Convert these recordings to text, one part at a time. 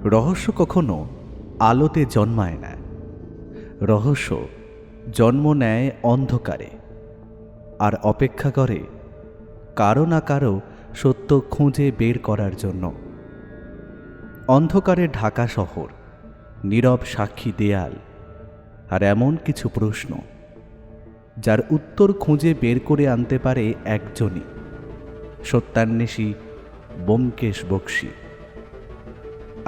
রহস্য কখনো আলোতে জন্মায় না, রহস্য জন্ম নেয় অন্ধকারে, আর অপেক্ষা করে কারো না কারো সত্য খুঁজে বের করার জন্য। অন্ধকারে ঢাকা শহর, নীরব সাক্ষী দেয়াল, আর এমন কিছু প্রশ্ন যার উত্তর খুঁজে বের করে আনতে পারে একজনই, সত্যান্বেষী ব্যোমকেশ বক্সী।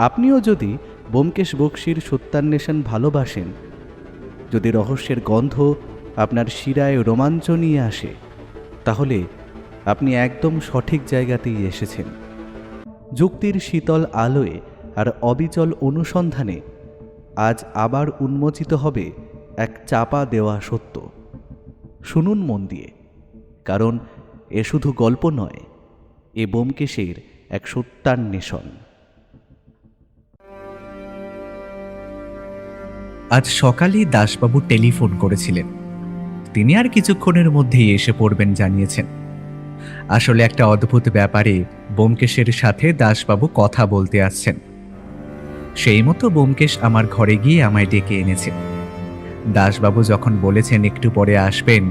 আপনিও যদি ব্যোমকেশ বক্সীর সত্যান্বেষণ ভালোবাসেন, যদি রহস্যের গন্ধ আপনার শিরায় রোমাঞ্চ নিয়ে আসে, তাহলে আপনি একদম সঠিক জায়গাতেই এসেছেন। যুক্তির শীতল আলোয় আর অবিচল অনুসন্ধানে আজ আবার উন্মোচিত হবে এক চাপা দেওয়া সত্য। শুনুন মন দিয়ে, কারণ এ শুধু গল্প নয়, এ ব্যোমকেশের এক সত্যান্বেষণ। আজ সকালেই দাসবাবু টেলিফোন করেছিলেন। তিনি আর কিছুক্ষণের মধ্যেই এসে পড়বেন জানিয়েছেন। আসলে একটা অদ্ভুত ব্যাপারে ব্যোমকেশের সাথে দাসবাবু কথা বলতে আসছেন। সেই মতো ব্যোমকেশ আমার ঘরে গিয়ে আমায় ডেকে এনেছেন। দাসবাবু যখন বলেছেন একটু পরে আসবেন,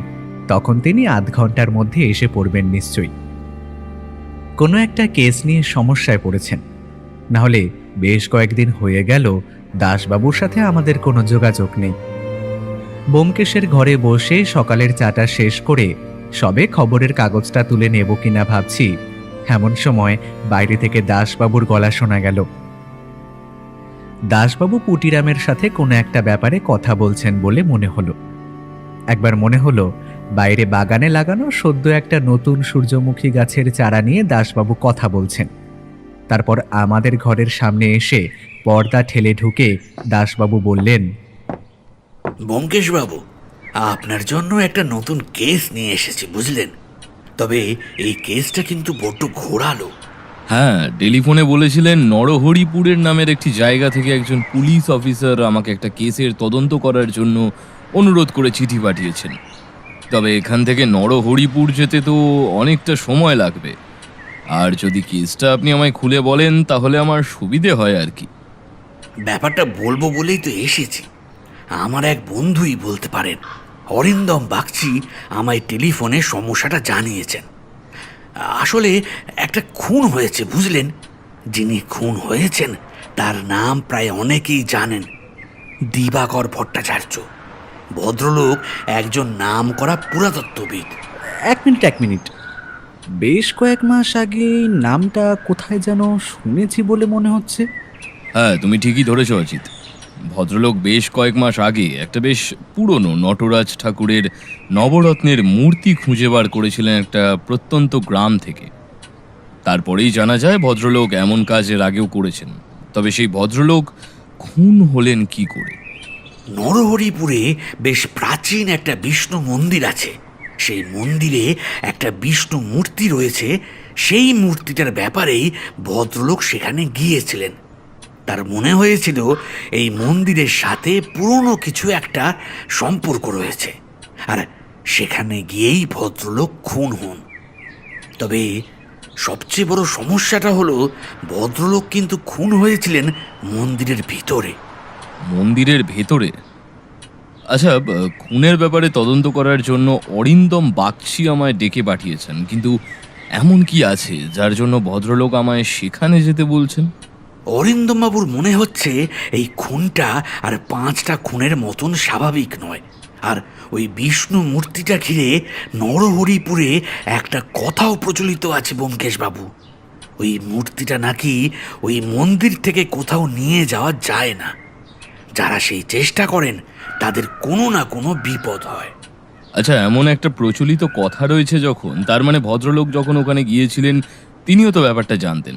তখন তিনি আধ ঘন্টার মধ্যে এসে পড়বেন নিশ্চয়ই। কোনো একটা কেস নিয়ে সমস্যায় পড়েছেন, নাহলে বেশ কয়েকদিন হয়ে গেল দাসবাবুর সাথে আমাদের কোনো যোগাযোগ নেই। ব্যোমকেশের ঘরে বসে সকালের চাটা শেষ করে সবে খবরের কাগজটা তুলে নেব কিনা ভাবছি, এমন সময় বাইরে থেকে দাসবাবুর গলা শোনা গেল। দাসবাবু পুটিরামের সাথে কোনো একটা ব্যাপারে কথা বলছেন বলে মনে হলো। একবার মনে হলো বাইরে বাগানে লাগানো সদ্য একটা নতুন সূর্যমুখী গাছের চারা নিয়ে দাসবাবু কথা বলছেন। তারপর আমাদের ঘরের সামনে এসে পর্দা ঠেলে ঢুকে দাসবাবু বললেন, ব্যোমকেশ বাবু, আপনার জন্য একটা নতুন কেস নিয়ে এসেছি, বুঝলেন? তবে এই কেসটা কিন্তু বড্ড ঘোরালো। হ্যাঁ, টেলিফোনে বলেছিলেন নরহরিপুরের নামের একটি জায়গা থেকে একজন পুলিশ অফিসার আমাকে একটা কেসের তদন্ত করার জন্য অনুরোধ করে চিঠি পাঠিয়েছেন। তবে এখান থেকে নরহরিপুর যেতে তো অনেকটা সময় লাগবে, আর যদি কেসটা আপনি আমায় খুলে বলেন তাহলে আমার সুবিধে হয় আর কি। ব্যাপারটা বলবো বলেই তো এসেছি। আমার এক বন্ধুই বলতে পারেন, অরিন্দম বাগচি আমায় টেলিফোনে সমস্যাটা জানিয়েছেন। আসলে একটা খুন হয়েছে, বুঝলেন? যিনি খুন হয়েছেন তার নাম প্রায় অনেকেই জানেন, দিবাকর ভট্টাচার্য। ভদ্রলোক একজন নামকরা পুরাতত্ত্ববিদ। এক মিনিট, বেশ কয়েক মাস আগে নামটা কোথায় যেন শুনেছি বলে মনে হচ্ছে। হ্যাঁ, তুমি ঠিকই ধরেছ অজিত। ভদ্রলোক বেশ কয়েক মাস আগে একটা বেশ পুরনো নটরাজ ঠাকুরের নবরত্নের মূর্তি খুঁজে বার করেছিলেন একটা প্রত্যন্ত গ্রাম থেকে। তারপরেই জানা যায় ভদ্রলোক এমন কাজ এর আগেও করেছেন। তবে সেই ভদ্রলোক খুন হলেন কি করে? নরহরিপুরে বেশ প্রাচীন একটা বিষ্ণু মন্দির আছে। সেই মন্দিরে একটা বিষ্ণু মূর্তি রয়েছে। সেই মূর্তিটার ব্যাপারেই ভদ্রলোক সেখানে গিয়েছিলেন। তার মনে হয়েছিল এই মন্দিরের সাথে পুরনো কিছু একটা সম্পর্ক রয়েছে, আর সেখানে গিয়েই ভদ্রলোক খুন হন। তবে সবচেয়ে বড় সমস্যাটা হলো, ভদ্রলোক কিন্তু খুন হয়েছিলেন মন্দিরের ভিতরে। মন্দিরের ভেতরে? আচ্ছা, খুনের ব্যাপারে তদন্ত করার জন্য অরিন্দম বাগচি আমায় ডেকে পাঠিয়েছেন, কিন্তু এমন কি আছে যার জন্য ভদ্রলোক আমায় সেখানে যেতে বলছেন? অরিন্দমবাবুর মনে হচ্ছে এই খুনটা আর 5টা খুনের মতন স্বাভাবিক নয়। আর ওই বিষ্ণু মূর্তিটা ঘিরে নরহরিপুরে একটা কথাও প্রচলিত আছে ব্যোমকেশবাবু। ওই মূর্তিটা নাকি ওই মন্দির থেকে কোথাও নিয়ে যাওয়া যায় না। যারা সেই চেষ্টা করেন তাদের কোনো না কোনো বিপদ হয়। আচ্ছা, এমন একটা প্রচলিত কথা রয়েছে যখন, তার মানে ভদ্রলোক যখন ওখানে গিয়েছিলেন তিনিও তো ব্যাপারটা জানতেন।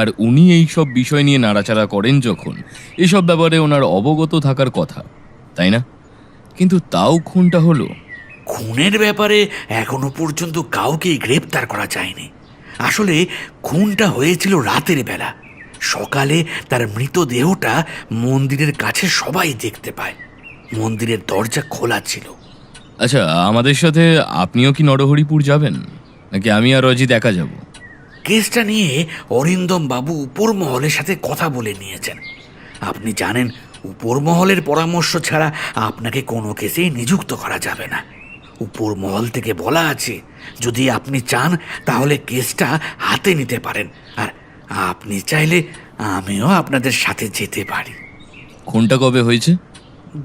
আর উনি এই সব বিষয় নিয়ে নাড়াচাড়া করেন যখন, এসব ব্যাপারে ওনার অবগত থাকার কথা, তাই না? কিন্তু তাও খুনটা হলো। খুনের ব্যাপারে এখনো পর্যন্ত কাউকেই গ্রেপ্তার করা যায়নি। আসলে খুনটা হয়েছিল রাতের বেলা। সকালে তার মৃতদেহটা মন্দিরের কাছে সবাই দেখতে পায়। মন্দিরের দরজা খোলা ছিল। আচ্ছা, আমাদের সাথে আপনিও কি নরহরিপুর যাবেন, নাকি আমি আর অজিত একা যাব? কেসটা নিয়ে অরিন্দম বাবু উপর মহলের সাথে কথা বলে নিয়েছেন। আপনি জানেন, উপর মহলের পরামর্শ ছাড়া আপনাকে কোনো কেসেই নিযুক্ত করা যাবে না। উপর মহল থেকে বলা আছে, যদি আপনি চান তাহলে কেসটা হাতে নিতে পারেন, আর আপনি চাইলে আমিও আপনাদের সাথে যেতে পারি। খুনটা কবে হয়েছে?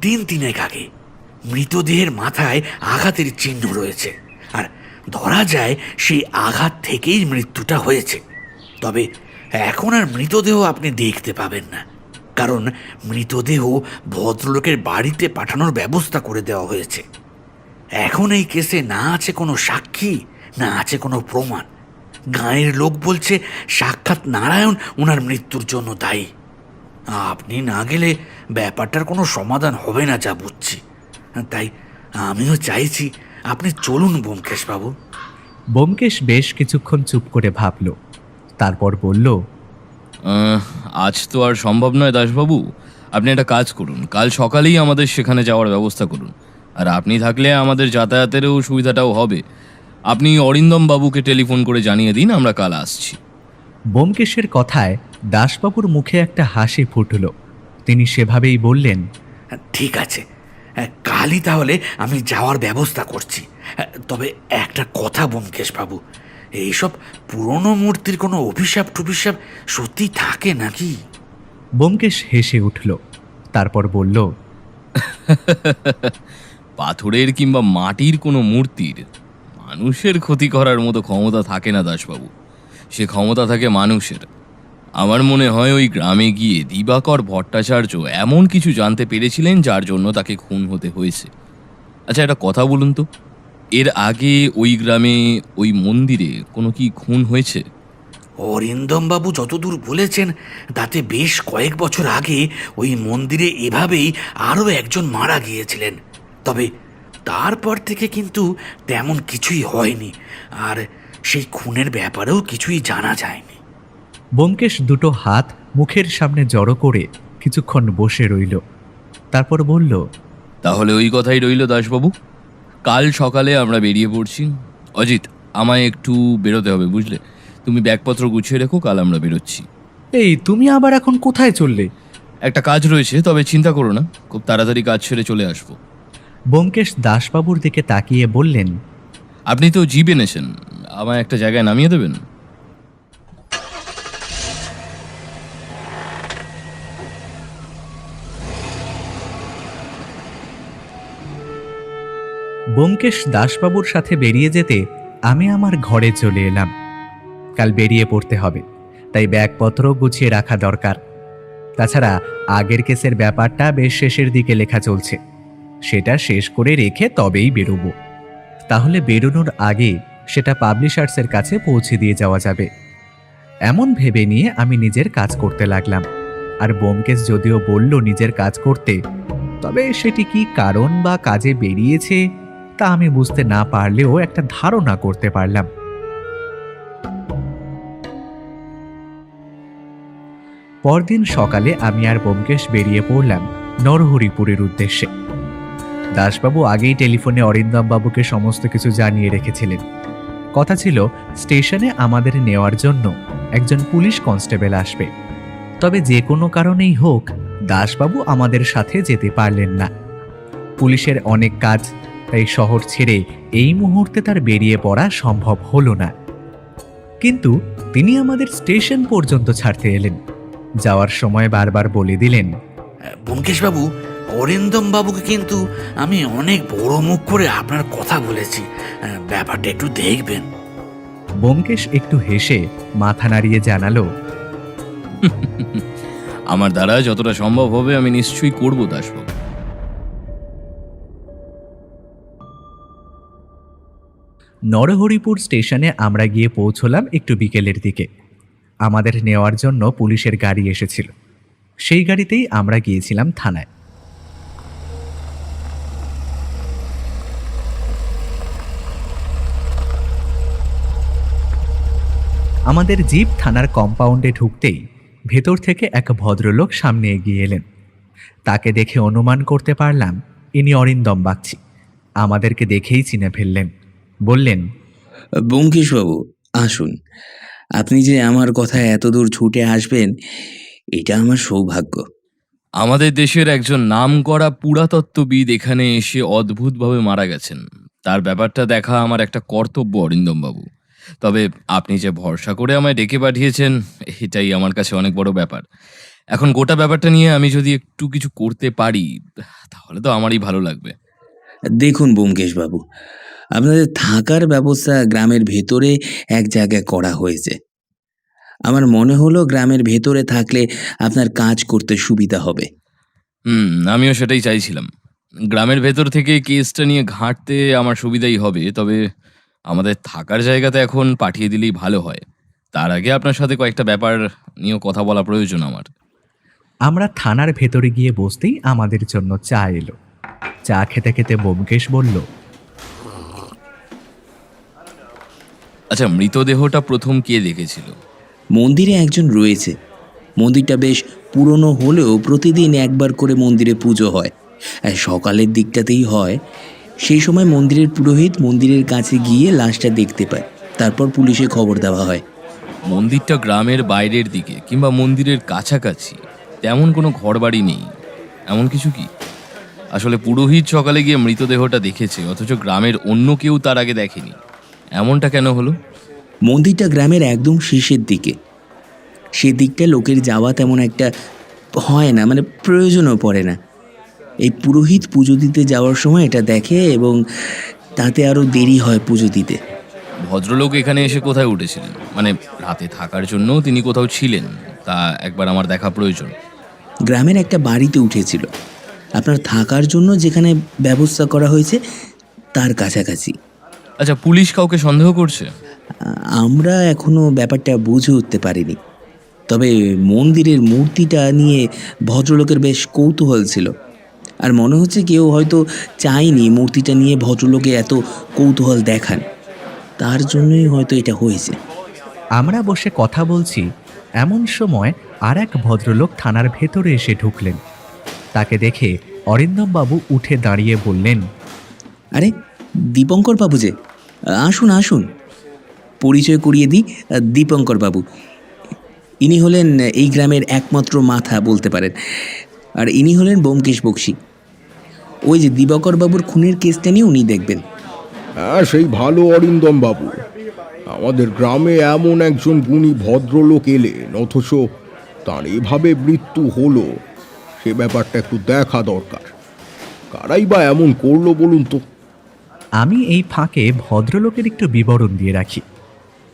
দিন 3 আগে। মৃতদেহের মাথায় আঘাতের চিহ্ন রয়েছে, আর ধরা যায় সেই আঘাত থেকেই মৃত্যুটা হয়েছে। তবে এখন আর মৃতদেহ আপনি দেখতে পাবেন না, কারণ মৃতদেহ ভদ্রলোকের বাড়িতে পাঠানোর ব্যবস্থা করে দেওয়া হয়েছে। এখন এই কেসে না আছে কোনো সাক্ষী, না আছে কোনো প্রমাণ। গাঁয়ের লোক বলছে সাক্ষাৎ নারায়ণ ওনার মৃত্যুর জন্য দায়ী। আপনি না গেলে ব্যাপারটার কোনো সমাধান হবে না যা বুঝছি। তাই আমিও চাইছি আপনি চলুন ব্যোমকেশবাবু। ব্যোমকেশ বেশ কিছুক্ষণ চুপ করে ভাবল, তারপর বলল, আজ তো আর সম্ভব নয় দাসবাবু। আপনি একটা কাজ করুন, কাল সকালেই আমাদের সেখানে যাওয়ার ব্যবস্থা করুন। আর আপনি থাকলে আমাদের যাতায়াতেরও সুবিধাটাও হবে। আপনি অরিন্দম বাবুকে টেলিফোন করে জানিয়ে দিন আমরা কাল আসছি। ব্যোমকেশের কথায় দাসবাবুর মুখে একটা হাসি ফুটল। তিনি সেভাবেই বললেন, ঠিক আছে, কালই তাহলে আমি যাওয়ার ব্যবস্থা করছি। তবে একটা কথা ব্যোমকেশবাবু, এইসব পুরনো মূর্তির কোনো অভিশাপ টভিশাপ সত্যি থাকে নাকি? ব্যোমকেশ হেসে উঠল, তারপর বলল, পাথরের কিংবা মাটির কোনো মূর্তির মানুষের ক্ষতি করার মতো ক্ষমতা থাকে না দাসবাবু। সে ক্ষমতা থাকে মানুষের। আমার মনে হয় ওই গ্রামে গিয়ে দিবাকর ভট্টাচার্য এমন কিছু জানতে পেরেছিলেন যার জন্য তাকে খুন হতে হয়েছে। আচ্ছা, একটা কথা বলুন তো, এর আগে ওই গ্রামে ওই মন্দিরে কোনো কি খুন হয়েছে? অরিন্দম বাবু যতদূর বলেছেন তাতে বেশ কয়েক বছর আগে ওই মন্দিরে এভাবেই আরও একজন মারা গিয়েছিলেন। তবে তারপর থেকে কিন্তু তেমন কিছুই হয়নি, আর সেই খুনের ব্যাপারেও কিছুই জানা যায়নি। ব্যোমকেশ দুটো হাত মুখের সামনে জড়ো করে কিছুক্ষণ বসে রইল, তারপর বলল, তাহলে ওই কথাই রইল দাসবাবু, কাল সকালে আমরা বেরিয়ে পড়ছি। অজিত, আমায় একটু বেরোতে হবে বুঝলে। তুমি ব্যাগপত্র গুছিয়ে রেখো, কাল আমরা বেরোচ্ছি। এই তুমি আবার এখন কোথায় চললে? একটা কাজ রয়েছে, তবে চিন্তা করো না, খুব তাড়াতাড়ি কাজ ছেড়ে চলে আসবো। ব্যোমকেশ দাসবাবুর দিকে তাকিয়ে বললেন, আপনি তো জিপ এনেছেন, আমায় একটা জায়গায় নামিয়ে দেবেন? ব্যোমকেশ দাসবাবুর সাথে বেরিয়ে যেতে আমি আমার ঘরে চলে এলাম। কাল বেরিয়ে পড়তে হবে, তাই ব্যাগপত্র গুছিয়ে রাখা দরকার। তাছাড়া আগের কেসের ব্যাপারটা বেশ শেষের দিকে লেখা চলছে, সেটা শেষ করে রেখে তবেই বেরোবো। তাহলে বেরোনোর আগে সেটা পাবলিশার্সের কাছে পৌঁছে দিয়ে যাওয়া যাবে। এমন ভেবে নিয়ে আমি নিজের কাজ করতে লাগলাম। আর ব্যোমকেশ যদিও বলল নিজের কাজ করতে, তবে সেটি কি কারণ বা কাজে বেরিয়েছে তা আমি বুঝতে না পারলেও একটা ধারণা করতে পারলাম। পরদিন সকালে আমি আর ব্যোমকেশ বেরিয়ে পড়লাম নরহরিপুরের উদ্দেশ্যে। দাসবাবু আগেই টেলিফোনে অরিন্দম বাবুকে সমস্ত কিছু জানিয়ে রেখেছিলেন। কথা ছিল স্টেশনে আমাদের নেওয়ার জন্য একজন পুলিশ কনস্টেবল আসবে। তবে যে কোনো কারণেই হোক দাসবাবু আমাদের সাথে যেতে পারলেন না। পুলিশের অনেক কাজ, তাই শহর ছেড়ে এই মুহূর্তে তার বেরিয়ে পড়া সম্ভব হলো না। কিন্তু তিনি আমাদের স্টেশন পর্যন্ত ছাড়তে এলেন। যাওয়ার সময় বারবার বলে দিলেন, ব্যোমকেশবাবু, অরিন্দম বাবুকে কিন্তু আমি অনেক বড় মুখ করে আপনার কথা বলেছি, ব্যাপারটা একটু দেখবেন। ব্যোমকেশ একটু হেসে মাথা নাড়িয়ে জানালো, আমার দ্বারা যতটা সম্ভব হবে আমি নিশ্চয়ই করবো দাসবাবু। নরহরিপুর স্টেশনে আমরা গিয়ে পৌঁছলাম একটু বিকেলের দিকে। আমাদের নেওয়ার জন্য পুলিশের গাড়ি এসেছিল, সেই গাড়িতেই আমরা গিয়েছিলাম থানায়। আমাদের জিপ থানার কম্পাউন্ডে ঢুকতেই ভেতর থেকে এক ভদ্রলোক সামনে এগিয়ে এলেন। তাকে দেখে অনুমান করতে পারলাম ইনি অরিন্দম বাগচি। আমাদেরকে দেখেই চিনে ফেললেন। বললেন, ব্যোমকেশবাবু আসুন, আপনি যে আমার কথায় এত দূর ছুটে আসবেন, এটা আমার সৌভাগ্য। আমাদের দেশের একজন নামকরা পুরাতত্ত্ববিদ এখানে এসে অদ্ভুতভাবে মারা গেছেন। তার ব্যাপারটা দেখা আমার একটা কর্তব্য, অরিন্দমবাবু। তবে আপনি যে ভরসা করে আমায় ডেকে পাঠিয়েছেন, এটাই আমার কাছে অনেক বড় ব্যাপার। এখন গোটা ব্যাপারটা নিয়ে আমি যদি একটু কিছু করতে পারি, তাহলে তো আমারই ভালো লাগবে। দেখুন ব্যোমকেশবাবু, আপনাদের থাকার ব্যবস্থা গ্রামের ভেতরে এক জায়গায় করা হয়েছে। আমার মনে হলো গ্রামের ভেতরে থাকলে আপনার কাজ করতে সুবিধা হবে। আমিও সেটাই চাইছিলাম। গ্রামের ভেতর থেকে কেসটা নিয়ে ঘাঁটতে আমার সুবিধাই হবে। তবে আমাদের থাকার জায়গাতে এখন পাঠিয়ে দিলেই ভালো হয়। তার আগে আপনার সাথে কয়েকটা ব্যাপার নিয়েও কথা বলা প্রয়োজন আমার। আমরা থানার ভেতরে গিয়ে বসতেই আমাদের জন্য চা এলো। চা খেতে খেতে ব্যোমকেশ বলল, আচ্ছা, মৃতদেহটা প্রথম কে দেখেছিল? মন্দিরে একজন রয়েছে। মন্দিরটা বেশ পুরনো হলেও প্রতিদিন একবার করে মন্দিরে পুজো হয়, আর সকালের দিকটাতেই হয়। সেই সময় মন্দিরের পুরোহিত মন্দিরের কাছে গিয়ে লাশটা দেখতে পায়, তারপর পুলিশে খবর দেওয়া হয়। মন্দিরটা গ্রামের বাইরের দিকে কিংবা মন্দিরের কাছাকাছি তেমন কোনো ঘরবাড়ি নেই, এমন কিছু কি? আসলে পুরোহিত সকালে গিয়ে মৃতদেহটা দেখেছে, অথচ গ্রামের অন্য কেউ তার আগে দেখেনি। এমনটা কেন হলো? মন্দিরটা গ্রামের একদম শেষের দিকে। সেদিকটা লোকের যাওয়া তেমন একটা হয় না, মানে প্রয়োজনও পড়ে না। এই পুরোহিত পুজো দিতে যাওয়ার সময় এটা দেখে এবং তাতে আরও দেরি হয় পুজো দিতে। ভদ্রলোক এখানে এসে কোথায় উঠেছিলেন? মানে রাতে থাকার জন্য তিনি কোথাও ছিলেন, তা একবার আমার দেখা প্রয়োজন। গ্রামের একটা বাড়িতে উঠেছিল, আপনার থাকার জন্য যেখানে ব্যবস্থা করা হয়েছে তার কাছাকাছি। আচ্ছা, পুলিশ কাউকে সন্দেহ করছে? আমরা এখনো ব্যাপারটা বুঝে উঠতে পারিনি। তবে মন্দিরের মূর্তিটা নিয়ে ভদ্রলোকের বেশ কৌতূহল ছিল, আর মনে হচ্ছে কেউ হয়তো চায়নি মূর্তিটা নিয়ে ভদ্রলোকে এত কৌতূহল দেখান, তার জন্যই হয়তো এটা হয়েছে। আমরা বসে কথা বলছি, এমন সময় আর এক ভদ্রলোক থানার ভেতরে এসে ঢুকলেন। তাকে দেখে অরিন্দমবাবু উঠে দাঁড়িয়ে বললেন, আরে দীপঙ্কর বাবু যে, আসুন আসুন। পরিচয় করিয়ে দিই, দীপঙ্কর বাবু। ইনি হলেন এই গ্রামের একমাত্র মাথা বলতে পারেন, আর ইনি হলেন ব্যোমকেশ বক্সী। ওই যে দিবাকর বাবুর খুনের কেসটা নিয়ে উনি দেখবেন। হ্যাঁ, সেই ভালো অরিন্দম বাবু। আমাদের গ্রামে এমন একজন গুণী ভদ্রলোক এলেন, অথচ তার এভাবে মৃত্যু হলো, সে ব্যাপারটা একটু দেখা দরকার। কারাই বা এমন করলো বলুন তো? আমি এই ফাঁকে ভদ্রলোকের একটু বিবরণ দিয়ে রাখি।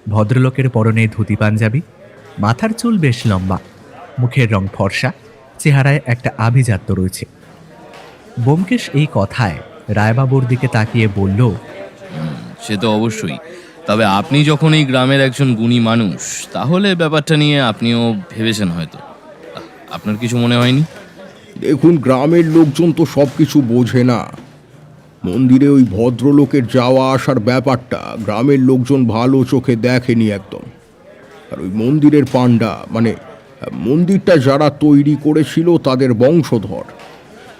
ভদ্রলোকের পরনে ধুতি পাঞ্জাবি, মাথার চুল বেশ লম্বা, মুখের রং ফর্সা, চেহারায় একটা আভিজাত্য রয়েছে। ব্যোমকেশ এই কথায় রায়বাবুর দিকে তাকিয়ে বলল, সে তো অবশ্যই। তবে আপনি যখন এই গ্রামের একজন গুণী মানুষ, তাহলে ব্যাপারটা নিয়ে আপনিও ভেবেছেন হয়তো। আপনার কিছু মনে হয়নি? দেখুন, গ্রামের লোকজন তো সব কিছু বোঝে না। মন্দিরে ওই ভদ্রলোকের যাওয়া আসার ব্যাপারটা গ্রামের লোকজন ভালো চোখে দেখেনি একদম। আর ওই মন্দিরের পাণ্ডা, মানে মন্দিরটা যারা তৈরি করেছিল তাদের বংশধর,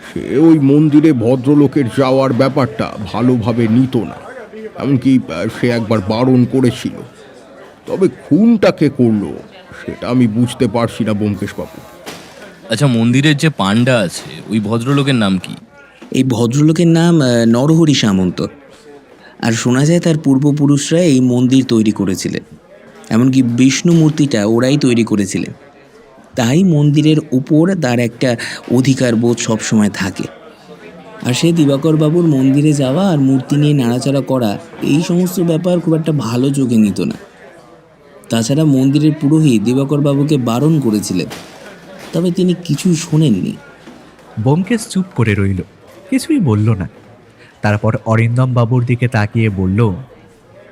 সে ওই মন্দিরে ভদ্রলোকের যাওয়ার ব্যাপারটা ভালোভাবে নিত না। এমনকি সে একবার বারণ করেছিল। তবে খুনটাকে করলো সেটা আমি বুঝতে পারছি না ব্যোমকেশবাবু। আচ্ছা, মন্দিরের যে পাণ্ডা আছে, ওই ভদ্রলোকের নাম কি? এই ভদ্রলোকের নাম নরহরি সামন্ত, আর শোনা যায় তার পূর্বপুরুষরা এই মন্দির তৈরি করেছিলেন। এমনকি বিষ্ণু মূর্তিটা ওরাই তৈরি করেছিলেন। তাই মন্দিরের উপর তার একটা অধিকার বোধ সবসময় থাকে। আর সে দিবাকর বাবুর মন্দিরে যাওয়া আর মূর্তি নিয়ে নাড়াচাড়া করা, এই সমস্ত ব্যাপার খুব একটা ভালো চোখে নিত না। তাছাড়া মন্দিরের পুরোহিত দিবাকর বাবুকে বারণ করেছিলেন, তবে তিনি কিছুই শোনেননি। ব্যোমকেশ চুপ করে রইল, কিছুই বলল না। তারপর অরিন্দম বাবুর দিকে তাকিয়ে বলল,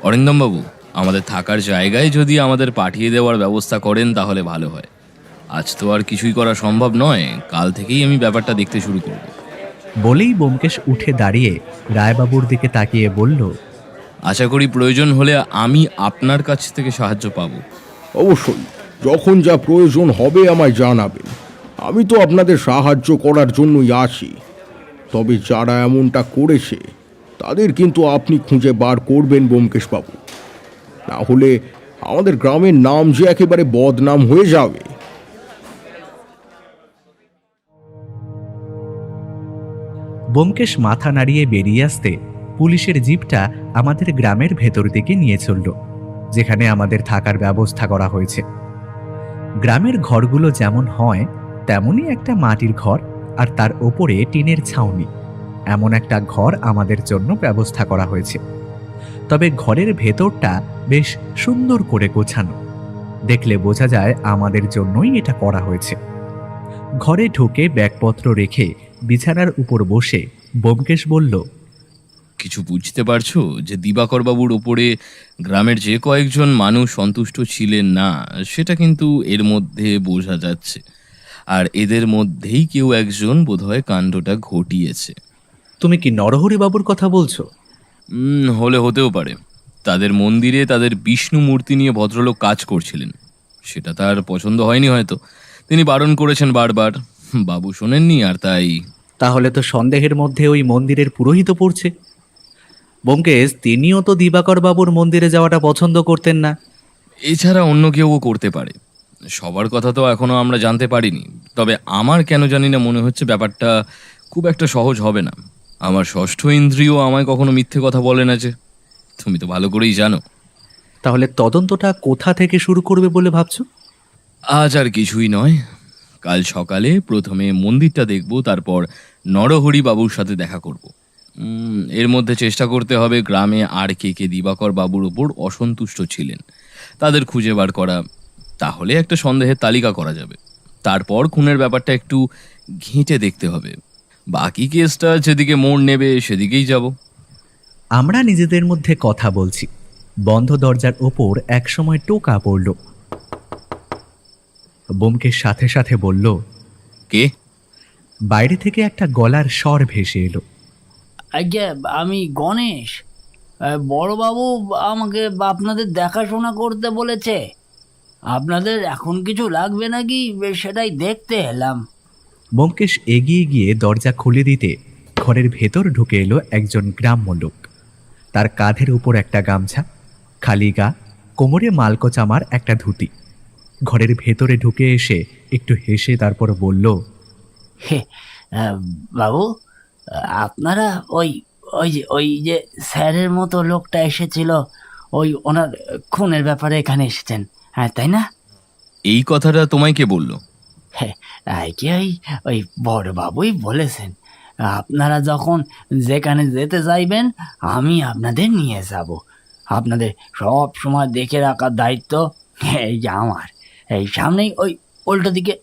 অরিন্দমবাবু, আমাদের থাকার জায়গায় যদি আমাদের পাঠিয়ে দেওয়ার ব্যবস্থা করেন তাহলে ভালো হয়। আজ তো আর কিছুই করা সম্ভব নয়, কাল থেকেই আমি ব্যাপারটা দেখতে শুরু করব। বলেই ব্যোমকেশ উঠে দাঁড়িয়ে রায়বাবুর দিকে তাকিয়ে বলল, আশা করি প্রয়োজন হলে আমি আপনার কাছ থেকে সাহায্য পাব। অবশ্যই, যখন যা প্রয়োজন হবে আমায় জানাবেন। আমি তো আপনাদের সাহায্য করার জন্যই আছি। তবে যারা এমনটা করেছে তাদের কিন্তু আপনি খুঁজে বার করবেন ব্যোমকেশবাবু, না হলে আমাদের গ্রামের নাম যে একেবারে বদনাম হয়ে যাবে। ব্যোমকেশ মাথা নাড়িয়ে বেরিয়ে আসতে পুলিশের জিপটা আমাদের গ্রামের ভেতর দিকে নিয়ে চলল, যেখানে আমাদের থাকার ব্যবস্থা করা হয়েছে। গ্রামের ঘরগুলো যেমন হয় তেমনই একটা মাটির ঘর, আর তার ওপরে টিনের ছাউনি, এমন একটা ঘর আমাদের জন্য ব্যবস্থা করা হয়েছে। তবে ঘরের ভেতরটা বেশ সুন্দর করে গোছানো, দেখলে বোঝা যায় আমাদের জন্যই এটা করা হয়েছে। ঘরে ঢুকে ব্যাগপত্র রেখে বিছানার উপর বসে ব্যোমকেশ বলল, কিছু বুঝতে পারছো যে দিবাকর বাবুর ওপরে গ্রামের যে কয়েকজন মানুষ সন্তুষ্ট ছিলেন না, সেটা কিন্তু এর মধ্যে বোঝা যাচ্ছে। আর এদের মধ্যেই কেউ একজন বোধহয় কাণ্ডটা ঘটিয়েছে। তুমি কি নরহরি বাবুর কথা বলছো? হলে হতেও পারে। তাদের মন্দিরে তাদের বিষ্ণু মূর্তি নিয়ে ভদ্রলোক কাজ করছিলেন, সেটা তার পছন্দ হয়নি হয়তো। তিনি বারণ করেছেন বারবার, বাবু শোনেননি, আর তাই। তাহলে তো সন্দেহের মধ্যে ওই মন্দিরের পুরোহিত পড়ছে। ব্যোমকেশ, তিনিও তো দিবাকর বাবুর মন্দিরে যাওয়াটা পছন্দ করতেন না। এছাড়া অন্য কেউও করতে পারে, সবার কথা তো এখনো আমরা জানতে পারিনি। তবে আমার কেন জানি না মনে হচ্ছে ব্যাপারটা খুব একটা সহজ হবে না। আমার ষষ্ঠ ইন্দ্রিয় আমায় কখনো মিথ্যে কথা বলে না, যে তুমি তো ভালো করেই জানো। তাহলে তদন্তটা কোথা থেকে শুরু করবে বলে ভাবছো? আজ আর কিছুই নয়, কাল সকালে প্রথমে মন্দিরটা দেখব, তারপর নরহরি বাবুর সাথে দেখা করব। এর মধ্যে চেষ্টা করতে হবে গ্রামে আর কে কে দিবাকর বাবুর ওপর অসন্তুষ্ট ছিলেন তাদের খুঁজে বার করা। তাহলে একটা সন্দেহের তালিকা করা যাবে। তারপর খুনের ব্যাপারটা একটু ঘেঁটে দেখতে হবে। বাকি কেসটা যেদিকে মোড় নেবে সেদিকেই যাব। আমরা নিজেদের মধ্যে কথা বলছি, বন্ধ দরজার ওপর একসময় টোকা পড়ল। ব্যোমকেশ সাথে সাথে বলল, কে? বাইরে থেকে একটা গলার স্বর ভেসে এলো। আজ্ঞা, আমি গণেশ। বড়বাবু আমাকে আপনাদের দেখাশোনা করতে বলেছে। আপনাদের এখন কিছু লাগবে নাকি সেটাই দেখতে এলাম। ব্যোমকেশ এগিয়ে গিয়ে দরজা খুলে দিতে ঘরের ভেতর ঢুকে এলো একজন গ্রাম্য লোক। তার কাঁধের উপর একটা গামছা, খালি গা, কোমরে মালকোচামার একটা ধুতি। ঘরের ভেতরে ঢুকে এসে একটু হেসে তারপর বলল, হে, বাবু, আপনারা ওই ওই যে স্যারের মতো লোকটা এসেছিল, ওনার খুনের ব্যাপারে এখানে এসেছেন, হ্যাঁ তাই না? এই কথাটা তোমায় কে বলল? হ্যাঁ, কি ওই বড়বাবুই বলেছেন। আপনারা যখন যেখানে যেতে চাইবেন আমি আপনাদের নিয়ে যাব। আপনাদের সব সময় দেখে রাখার দায়িত্ব এই যে আমার। এই সামনেই ওই উল্টো দিকে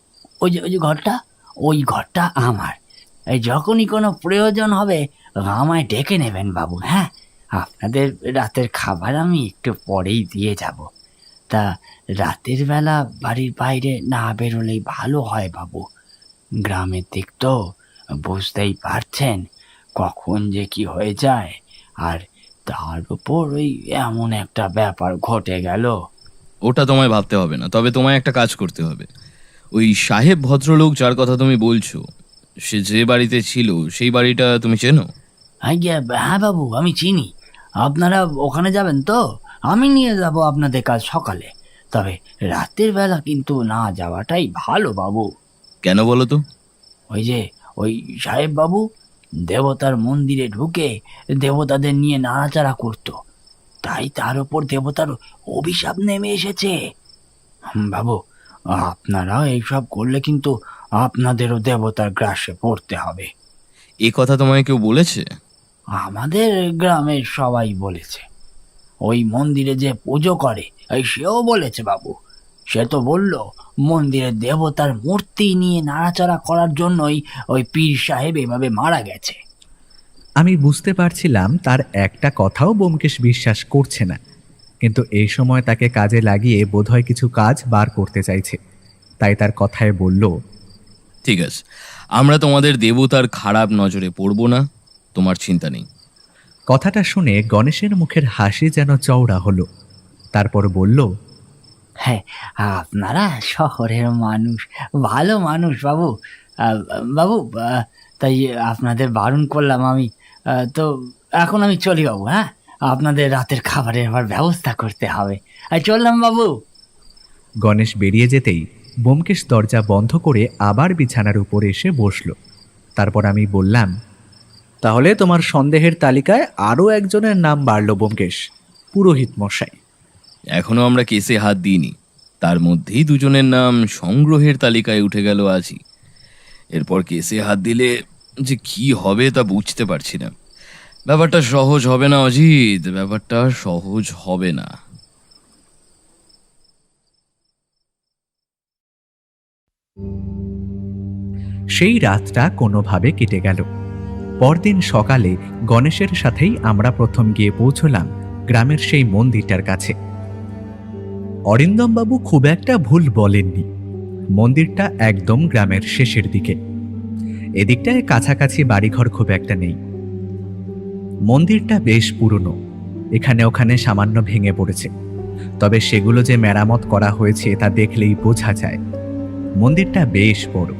ওই যে ঘরটা আমার। এই যখনই কোনো প্রয়োজন হবে আমায় ডেকে নেবেন বাবু। হ্যাঁ, আপনাদের রাতের খাবার আমি একটু পরেই দিয়ে যাব। তা রাতের বেলা বাড়ির বাইরে না বেরোলেই ভালো হয় বাবু। গ্রামের দিক তো বুঝতেই পারছেন, কখন যে কি হয়ে যায়। আর তার উপর ওই এমন একটা ব্যাপার ঘটে গেল। ওটা তোমায় ভাবতে হবে না, তবে তোমায় একটা কাজ করতে হবে। ওই সাহেব ভদ্রলোক যার কথা তুমি বলছো, সে যে বাড়িতে ছিল সেই বাড়িটা তুমি চেনো? হ্যাঁ বাবু, আমি চিনি। আপনারা ওখানে যাবেন তো? আমি নিয়ে যাব আপনাদের কাল সকালে। তবে রাতের বেলা কিন্তু না যাওয়াটাই ভালো বাবু। কেন বলো তো? ওই সাহেব বাবু দেবতার মন্দিরে ঢুকে দেবতাদের নিয়ে নাড়াচাড়া করতো, তাই তার উপর দেবতার অভিশাপ নেমে এসেছে। বাবু, আপনারা এইসব করলে কিন্তু আপনাদেরও দেবতার গ্রাসে পড়তে হবে। এ কথা তোমায় কেউ বলেছে? আমাদের গ্রামের সবাই বলেছে। ওই মন্দিরে যে পুজো করে সেও বলেছে বাবু। সে তো বলল মন্দিরের দেবতার মূর্তি নিয়ে নাড়াচাড়া করার জন্যই ওই পীর সাহেব এভাবে মারা গেছে। আমি বুঝতে পারছিলাম তার একটা কথাও ব্যোমকেশ বিশ্বাস করছে না, কিন্তু এই সময় তাকে কাজে লাগিয়ে বোধহয় কিছু কাজ বার করতে চাইছে। তাই তার কথায় বলল, ঠিক আছে, আমরা তোমাদের দেবতার খারাপ নজরে পড়ব না, তোমার চিন্তা নেই। কথাটা শুনে গণেশের মুখের হাসি যেন চওড়া হলো। তারপর বলল, হ্যাঁ, আপনারা শহরের মানুষ, ভালো মানুষ বাবু। বাবু, তাই আপনাদের বারণ করলাম আমি। তো এখন আমি চলি বাবু। হ্যাঁ, আপনাদের রাতের খাবারের আবার ব্যবস্থা করতে হবে। আর চললাম বাবু। গণেশ বেরিয়ে যেতেই ব্যোমকেশ দরজা বন্ধ করে আবার বিছানার উপর এসে বসল। তারপর আমি বললাম, তাহলে তোমার সন্দেহের তালিকায় আরও একজনের নাম বাড়ল ব্যোমকেশ, পুরোহিত মশাই। এখনো আমরা কেসে হাত দিইনি, তার মধ্যেই দুজনের নাম সংগ্রহের তালিকায় উঠে গেল আজই। এরপর কেসে হাত দিলে যে কি হবে তা বুঝতে পারছি না। ব্যাপারটা সহজ হবে না অজিত, ব্যাপারটা সহজ হবে না। সেই রাতটা কোনোভাবে কেটে গেল। পরদিন সকালে গণেশের সাথেই আমরা প্রথম গিয়ে পৌঁছলাম গ্রামের সেই মন্দিরটার কাছে। অরিন্দমবাবু খুব একটা ভুল বলেননি, মন্দিরটা একদম গ্রামের শেষের দিকে। এদিকটায় কাছাকাছি বাড়িঘর খুব একটা নেই। মন্দিরটা বেশ পুরনো, এখানে ওখানে সামান্য ভেঙে পড়েছে, তবে সেগুলো যে মেরামত করা হয়েছে তা দেখলেই বোঝা যায়। মন্দিরটা বেশ বড়।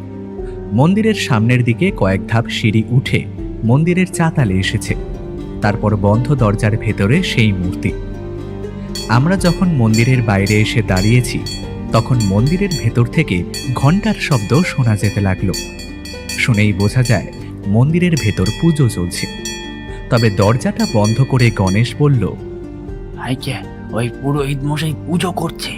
মন্দিরের সামনের দিকে কয়েক ধাপ সিঁড়ি উঠে মন্দিরের চাতালে এসেছে, তারপর বন্ধ দরজার ভেতরে সেই মূর্তি। আমরা যখন মন্দিরের বাইরে এসে দাঁড়িয়েছি তখন মন্দিরের ভেতর থেকে ঘণ্টার শব্দ শোনা যেতে লাগলো। শুনেই বোঝা যায় মন্দিরের ভেতর পুজো চলছে। তবে দরজাটা বন্ধ করে গণেশ বলল, আইকে ওই পুরোহিত মশাই পুজো করছে।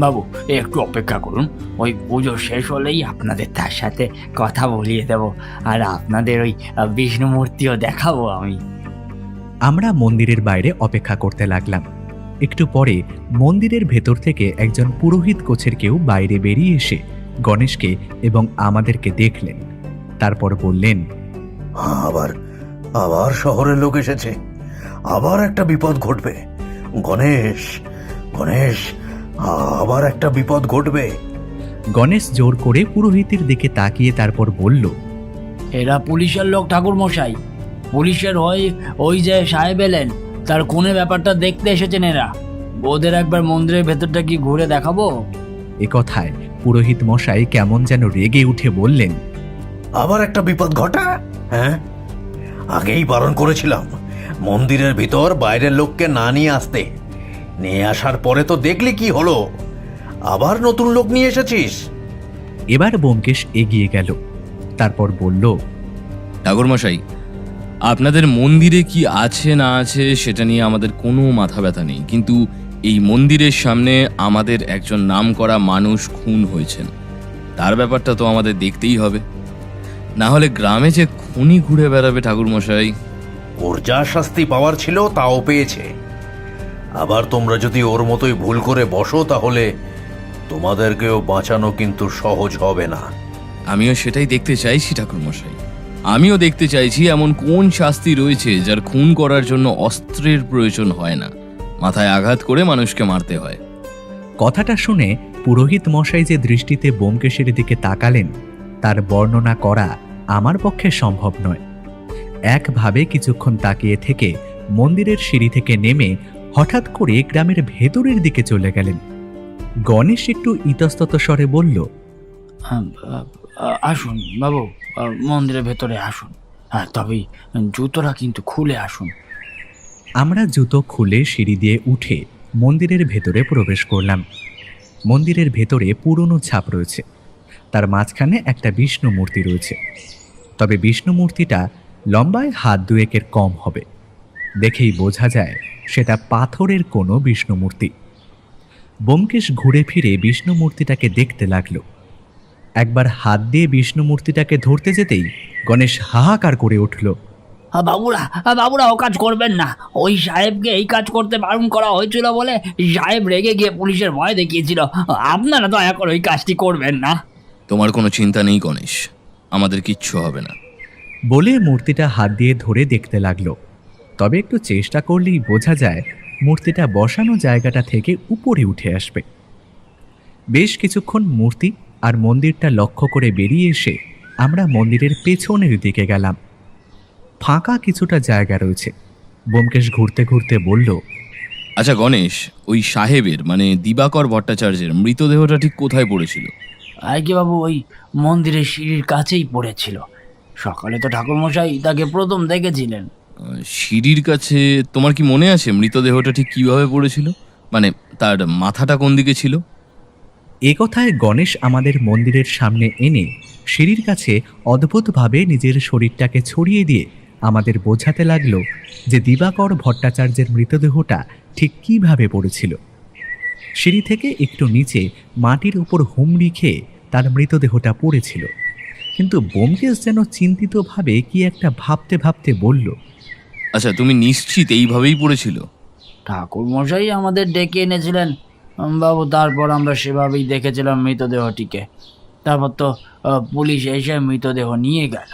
বাবু একটু অপেক্ষা করুন, ওই পুজো শেষ হলেই আপনাদের তার সাথে কথা বলিয়ে দেব, আর আপনাদের ওই বিষ্ণু মূর্তিও দেখাবো আমি। আমরা মন্দিরের বাইরে অপেক্ষা করতে লাগলাম। একটু পরে মন্দিরের ভেতর থেকে একজন পুরোহিত গোছের কেউ বাইরে বেরিয়ে এসে গণেশকে এবং আমাদেরকে দেখলেন। তারপর বললেন, আবার আবার শহরের লোক এসেছে, আবার একটা বিপদ ঘটবে। গণেশ, গণেশ, আবার একটা বিপদ ঘটবে। গণেশ জোর করে পুরোহিতের দিকে তাকিয়ে তারপর বলল, এরা পুলিশের লোক ঠাকুর মশাই, পুলিশের ওই যে সাহেব এলেন তার কোনে ব্যাপারটা দেখতে এসেছেন এরা। ওদের একবার মন্দিরের ভেতরটা কি ঘুরে দেখাবো? এ কথায় পুরোহিত মশাই কেমন যেন রেগে উঠে বললেন, আবার একটা বিপদ ঘটা? হ্যাঁ, আগেই বারণ করেছিলাম মন্দিরের ভিতর বাইরের লোককে না নিয়ে আসতে। নিয়ে আসার পরে তো দেখলি কি হলো, আবার নতুন লোক নিয়ে এসেছিস। এবার ব্যোমকেশ এগিয়ে গেল, তারপর বলল, ঠাকুরমশাই, আপনাদের মন্দিরে কি আছে না আছে সেটা নিয়ে আমাদের কোনো মাথা ব্যথা নেই, কিন্তু এই মন্দিরের সামনে আমাদের একজন নামকরা মানুষ খুন হয়েছেন, তার ব্যাপারটা তো আমাদের দেখতেই হবে। না হলে গ্রামে যে খুনি ঘুরে বেড়াবে ঠাকুরমশাই। ওর যা শাস্তি পাওয়ার ছিল তাও পেয়েছে। আবার তোমরা যদি ওর মতোই ভুল করে বসো তাহলে তোমাদেরকেও বাঁচানো কিন্তু সহজ হবে না। আমিও সেটাই দেখতে চাইছি ঠাকুরমশাই, আমিও দেখতে চাইছি এমন কোন শাস্তি রয়েছে যার খুন করার জন্য অস্ত্রের প্রয়োজন হয় না, মাথায় আঘাত করে মানুষকে মারতে হয়। কথাটা শুনে পুরোহিত মশাই যে দৃষ্টিতে ব্যোমকেশের দিকে তাকালেন তার বর্ণনা করা আমার পক্ষে সম্ভব নয়। একভাবে কিছুক্ষণ তাকিয়ে থেকে মন্দিরের সিঁড়ি থেকে নেমে হঠাৎ করে গ্রামের ভেতরের দিকে চলে গেলেন। গণেশ একটু ইতস্তত স্বরে বলল, আসুন বাবু, মন্দিরের ভেতরে আসুন, তবে জুতোটা কিন্তু খুলে আসুন। আমরা জুতো খুলে সিঁড়ি দিয়ে উঠে মন্দিরের ভেতরে প্রবেশ করলাম। মন্দিরের ভেতরে পুরনো ছাপ রয়েছে, তার মাঝখানে একটা বিষ্ণু মূর্তি রয়েছে, তবে বিষ্ণু মূর্তিটা লম্বায় হাত দুয়েকের কম হবে। দেখেই বোঝা যায় সেটা পাথরের কোনো বিষ্ণু মূর্তি। ব্যোমকেশ ঘুরে ফিরে বিষ্ণু মূর্তিটাকে দেখতে লাগলো। একবার হাত দিয়ে বিষ্ণু মূর্তিটাকে ধরতে যেতেই গণেশ হাহাকার করে উঠল, বাবুরা ও কাজ করবেন না, ওই সাহেবকে এই কাজ করতে বারণ করা হয়েছিল বলে সাহেব রেগে গিয়ে পুলিশের ভয় দেখিয়েছিল। আপনারা দয়া করে ওই কাজটি করবেন না। তোমার কোনো চিন্তা নেই গণেশ, আমাদের কিচ্ছু হবে না। বলে মূর্তিটা হাত দিয়ে ধরে দেখতে লাগলো। তবে একটু চেষ্টা করলেই বোঝা যায় মূর্তিটা বসানো জায়গাটা থেকে উপরে উঠে আসবে। বেশ কিছুক্ষণ মূর্তি আর মন্দিরটা লক্ষ্য করে বেরিয়ে এসে আমরা মন্দিরের পেছনের দিকে গেলাম। ফাঁকা কিছুটা জায়গা রয়েছে। ব্যোমকেশ ঘুরতে ঘুরতে বলল, আচ্ছা গণেশ, ওই সাহেবের মানে দিবাকর ভট্টাচার্যের মৃতদেহটা ঠিক কোথায় পড়েছিল? আগে বাবু ওই মন্দিরের সিঁড়ির কাছেই পড়েছিল। সকালে তো ঠাকুরমশাই তাকে প্রথম দেখেছিলেন, সিঁড়ির কাছে তোমার কি মনে আছে মৃতদেহটা ঠিক কিভাবে পড়েছিল? মানে তার মাথাটা কোন দিকে ছিল? এ কথায় গণেশ আমাদের মন্দিরের সামনে এনে সিঁড়ির কাছে অদ্ভুতভাবে নিজের শরীরটাকে ছড়িয়ে দিয়ে আমাদের বোঝাতে লাগলো যে দিবাকর ভট্টাচার্যের মৃতদেহটা ঠিক কিভাবে পড়েছিল। সিঁড়ি থেকে একটু নিচে মাটির উপর হুমড়ি খেয়ে তার মৃতদেহটা পড়েছিল। কিন্তু ব্যোমকেশ যেন চিন্তিতভাবে কি একটা ভাবতে ভাবতে বলল, আচ্ছা, তুমি নিশ্চিত এইভাবেই পড়েছিল? ঠাকুর মশাই আমাদের ডেকে এনেছিলেন বাবু, তারপর আমরা সেভাবেই দেখেছিলাম মৃতদেহটিকে। তারপর তো পুলিশ এসে মৃতদেহ নিয়ে গেল।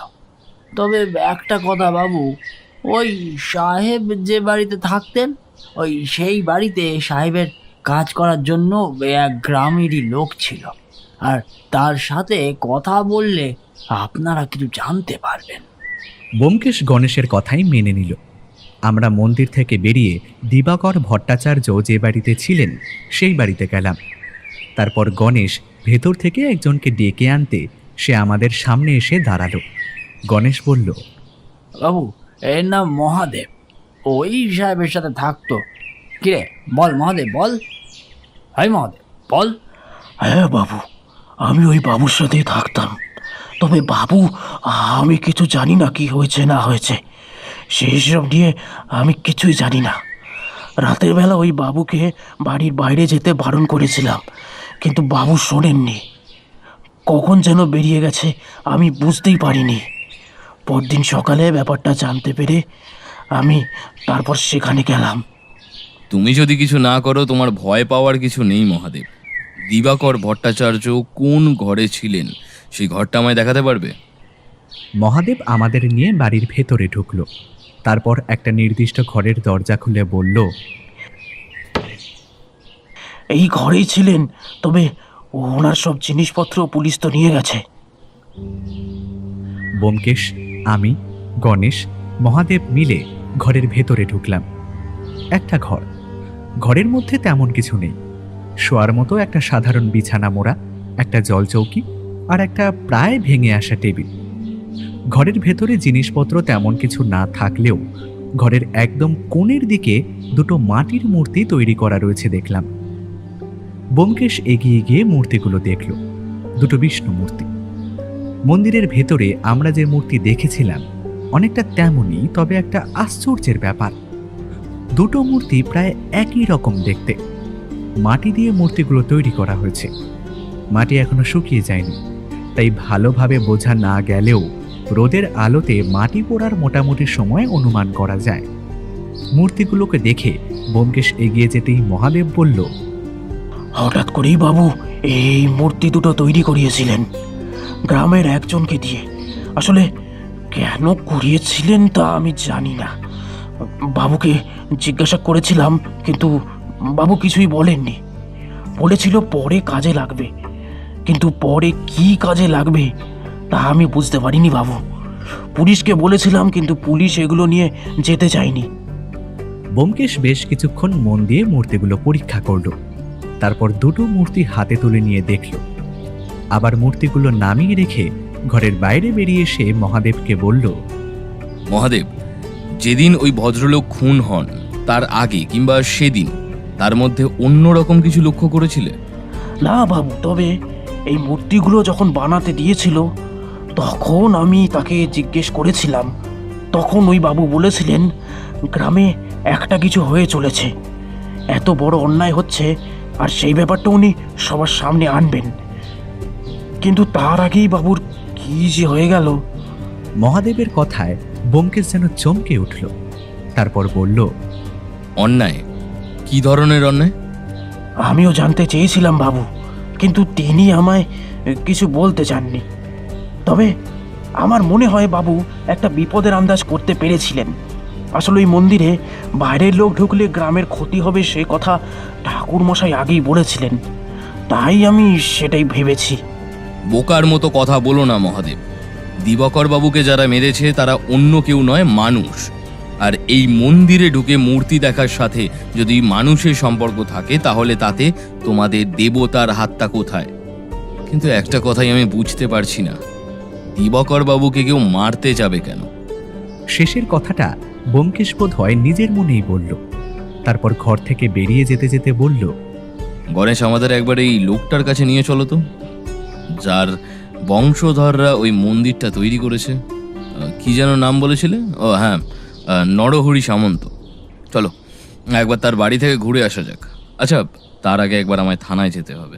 তবে একটা কথা বাবু, ওই সাহেব যে বাড়িতে থাকতেন, ওই সেই বাড়িতে সাহেবের কাজ করার জন্য এক গ্রামেরই লোক ছিল, আর তার সাথে কথা বললে আপনারা কিছু জানতে পারবেন। ব্যোমকেশ গণেশের কথাই মেনে নিল। আমরা মন্দির থেকে বেরিয়ে দিবাকর ভট্টাচার্য যে বাড়িতে ছিলেন সেই বাড়িতে গেলাম। তারপর গণেশ ভেতর থেকে একজনকে ডেকে আনতে সে আমাদের সামনে এসে দাঁড়ালো। গণেশ বলল, বাবু, এর নাম মহাদেব, ওই সাহেবের সাথে থাকতো। কিরে বল মহাদেব, বল। হাই মহাদেব, বল। হ্যাঁ বাবু, আমি ওই বাবুর সাথেই থাকতাম। তবে বাবু, আমি কিছু জানি না কি হয়েছে না হয়েছে, সেই সব নিয়ে আমি কিছুই জানি না। রাতের বেলা ওই বাবুকে বাড়ির বাইরে যেতে বারণ করেছিলাম, কিন্তু বাবু শোনেননি। কখন যেন বেরিয়ে গেছে আমি বুঝতেই পারিনি। পরদিন সকালে ব্যাপারটা জানতে পেরে আমি তারপর সেখানে গেলাম। তুমি যদি কিছু না করো তোমার ভয় পাওয়ার কিছু নেই মহাদেব। দিবাকর ভট্টাচার্য কোন ঘরে ছিলেন সেই ঘরটা আমায় দেখাতে পারবে? মহাদেব আমাদের নিয়ে বাড়ির ভেতরে ঢুকলো। তারপর একটা নির্দিষ্ট ঘরের দরজা খুলে বলল, এই ঘরেই ছিলেন, তবে ওনার সব জিনিসপত্র পুলিশ তো নিয়ে গেছে। ব্যোমকেশ, আমি, গণেশ, মহাদেব মিলে ঘরের ভেতরে ঢুকলাম। একটা ঘর। ঘরের মধ্যে তেমন কিছু নেই। শোয়ার মতো একটা সাধারণ বিছানা মোড়া, একটা জলচৌকি আর একটা প্রায় ভেঙে আসা টেবিল। ঘরের ভেতরে জিনিসপত্র তেমন কিছু না থাকলেও ঘরের একদম কোণের দিকে দুটো মাটির মূর্তি তৈরি করা রয়েছে দেখলাম। ব্যোমকেশ এগিয়ে গিয়ে মূর্তিগুলো দেখল। দুটো বিষ্ণু মূর্তি। মন্দিরের ভেতরে আমরা যে মূর্তি দেখেছিলাম অনেকটা তেমনই, তবে একটা আশ্চর্যের ব্যাপার, দুটো মূর্তি প্রায় একই রকম দেখতে। মাটি দিয়ে মূর্তিগুলো তৈরি করা হয়েছে। মাটি এখনো শুকিয়ে যায়নি, তাই ভালোভাবে বোঝা না গেলেও রোদের আলোতে মাটি পোড়ার মোটামুটি সময় অনুমান করা যায়। মূর্তিগুলোকে দেখে ব্যোমকেশ এগিয়ে যেতেই মহাদেব বলল, হঠাৎ করেই বাবু এই মূর্তি দুটো তৈরি করিয়েছিলেন গ্রামের একজনকে দিয়ে। আসলে কেন করিয়েছিলেন তা আমি জানি না। বাবুকে জিজ্ঞাসা করেছিলাম, কিন্তু বাবু কিছুই বলেননি। বলেছিল পরে কাজে লাগবে, কিন্তু পরে কি কাজে লাগবে তা আমি বুঝতে পারিনি বাবু। পুলিশকে বলেছিলাম, কিন্তু পুলিশ এগুলো নিয়ে যেতে চায়নি। ব্যোমকেশ বেশ কিছুক্ষণ মন দিয়ে মূর্তিগুলো পরীক্ষা করল। তারপর দুটো মূর্তি হাতে তুলে নিয়ে দেখল। আবার মূর্তিগুলো নামিয়ে রেখে ঘরের বাইরে বেরিয়ে এসে মহাদেবকে বলল, মহাদেব, যেদিন ওই ভদ্রলোক খুন হন তার আগে কিংবা সেদিন তার মধ্যে অন্য রকম কিছু লক্ষ্য করেছিলে? না বাবু, তবে এই মূর্তিগুলো যখন বানাতে দিয়েছিল তখন আমি তাকে জিজ্ঞেস করেছিলাম। তখন ওই বাবু বলেছিলেন গ্রামে একটা কিছু হয়ে চলেছে, এত বড় অন্যায় হচ্ছে, আর সেই ব্যাপারটা উনি সবার সামনে আনবেন। কিন্তু তার আগেই বাবুর কি যে হয়ে গেল। মহাদেবের কথায় ব্যোমকেশ যেন চমকে উঠল। তারপর বলল, অন্যায়? কি ধরনের অন্যায়? আমিও জানতে চেয়েছিলাম বাবু, কিন্তু তিনি আমায় কিছু বলতে চাননি। তবে আমার মনে হয় বাবু একটা বিপদের আন্দাজ করতে পেরেছিলেন। আসলে ওই মন্দিরে বাইরের লোক ঢুকলে গ্রামের ক্ষতি হবে সে কথা ঠাকুর মশাই আগেই বলেছিলেন, তাই আমি সেটাই ভেবেছি। বোকার মতো কথা বলো না মহাদেব। দিবাকর বাবুকে যারা মেরেছে তারা অন্য কেউ নয়, মানুষ। আর এই মন্দিরে ঢুকে মূর্তি দেখার সাথে যদি মানুষের সম্পর্ক থাকে তাহলে তাতে তোমাদের দেবতার হাতটা কোথায়? কিন্তু একটা কথাই আমি বুঝতে পারছি না, দিবাকর বাবুকে কেউ মারতে যাবে কেন? শেষের কথাটা ব্যোমকেশ বোধ হয় নিজের মনেই বলল। তারপর ঘর থেকে বেরিয়ে যেতে যেতে বলল, গণেশ, আমাদের একবার এই লোকটার কাছে নিয়ে চলো তো, যার বংশধররা ওই মন্দিরটা তৈরি করেছে। কি যেন নাম বলেছিলে? ও হ্যাঁ, নরহরি সামন্ত। চলো একবার তার বাড়ি থেকে ঘুরে আসা যাক। আচ্ছা, তার আগে একবার আমায় থানায় যেতে হবে।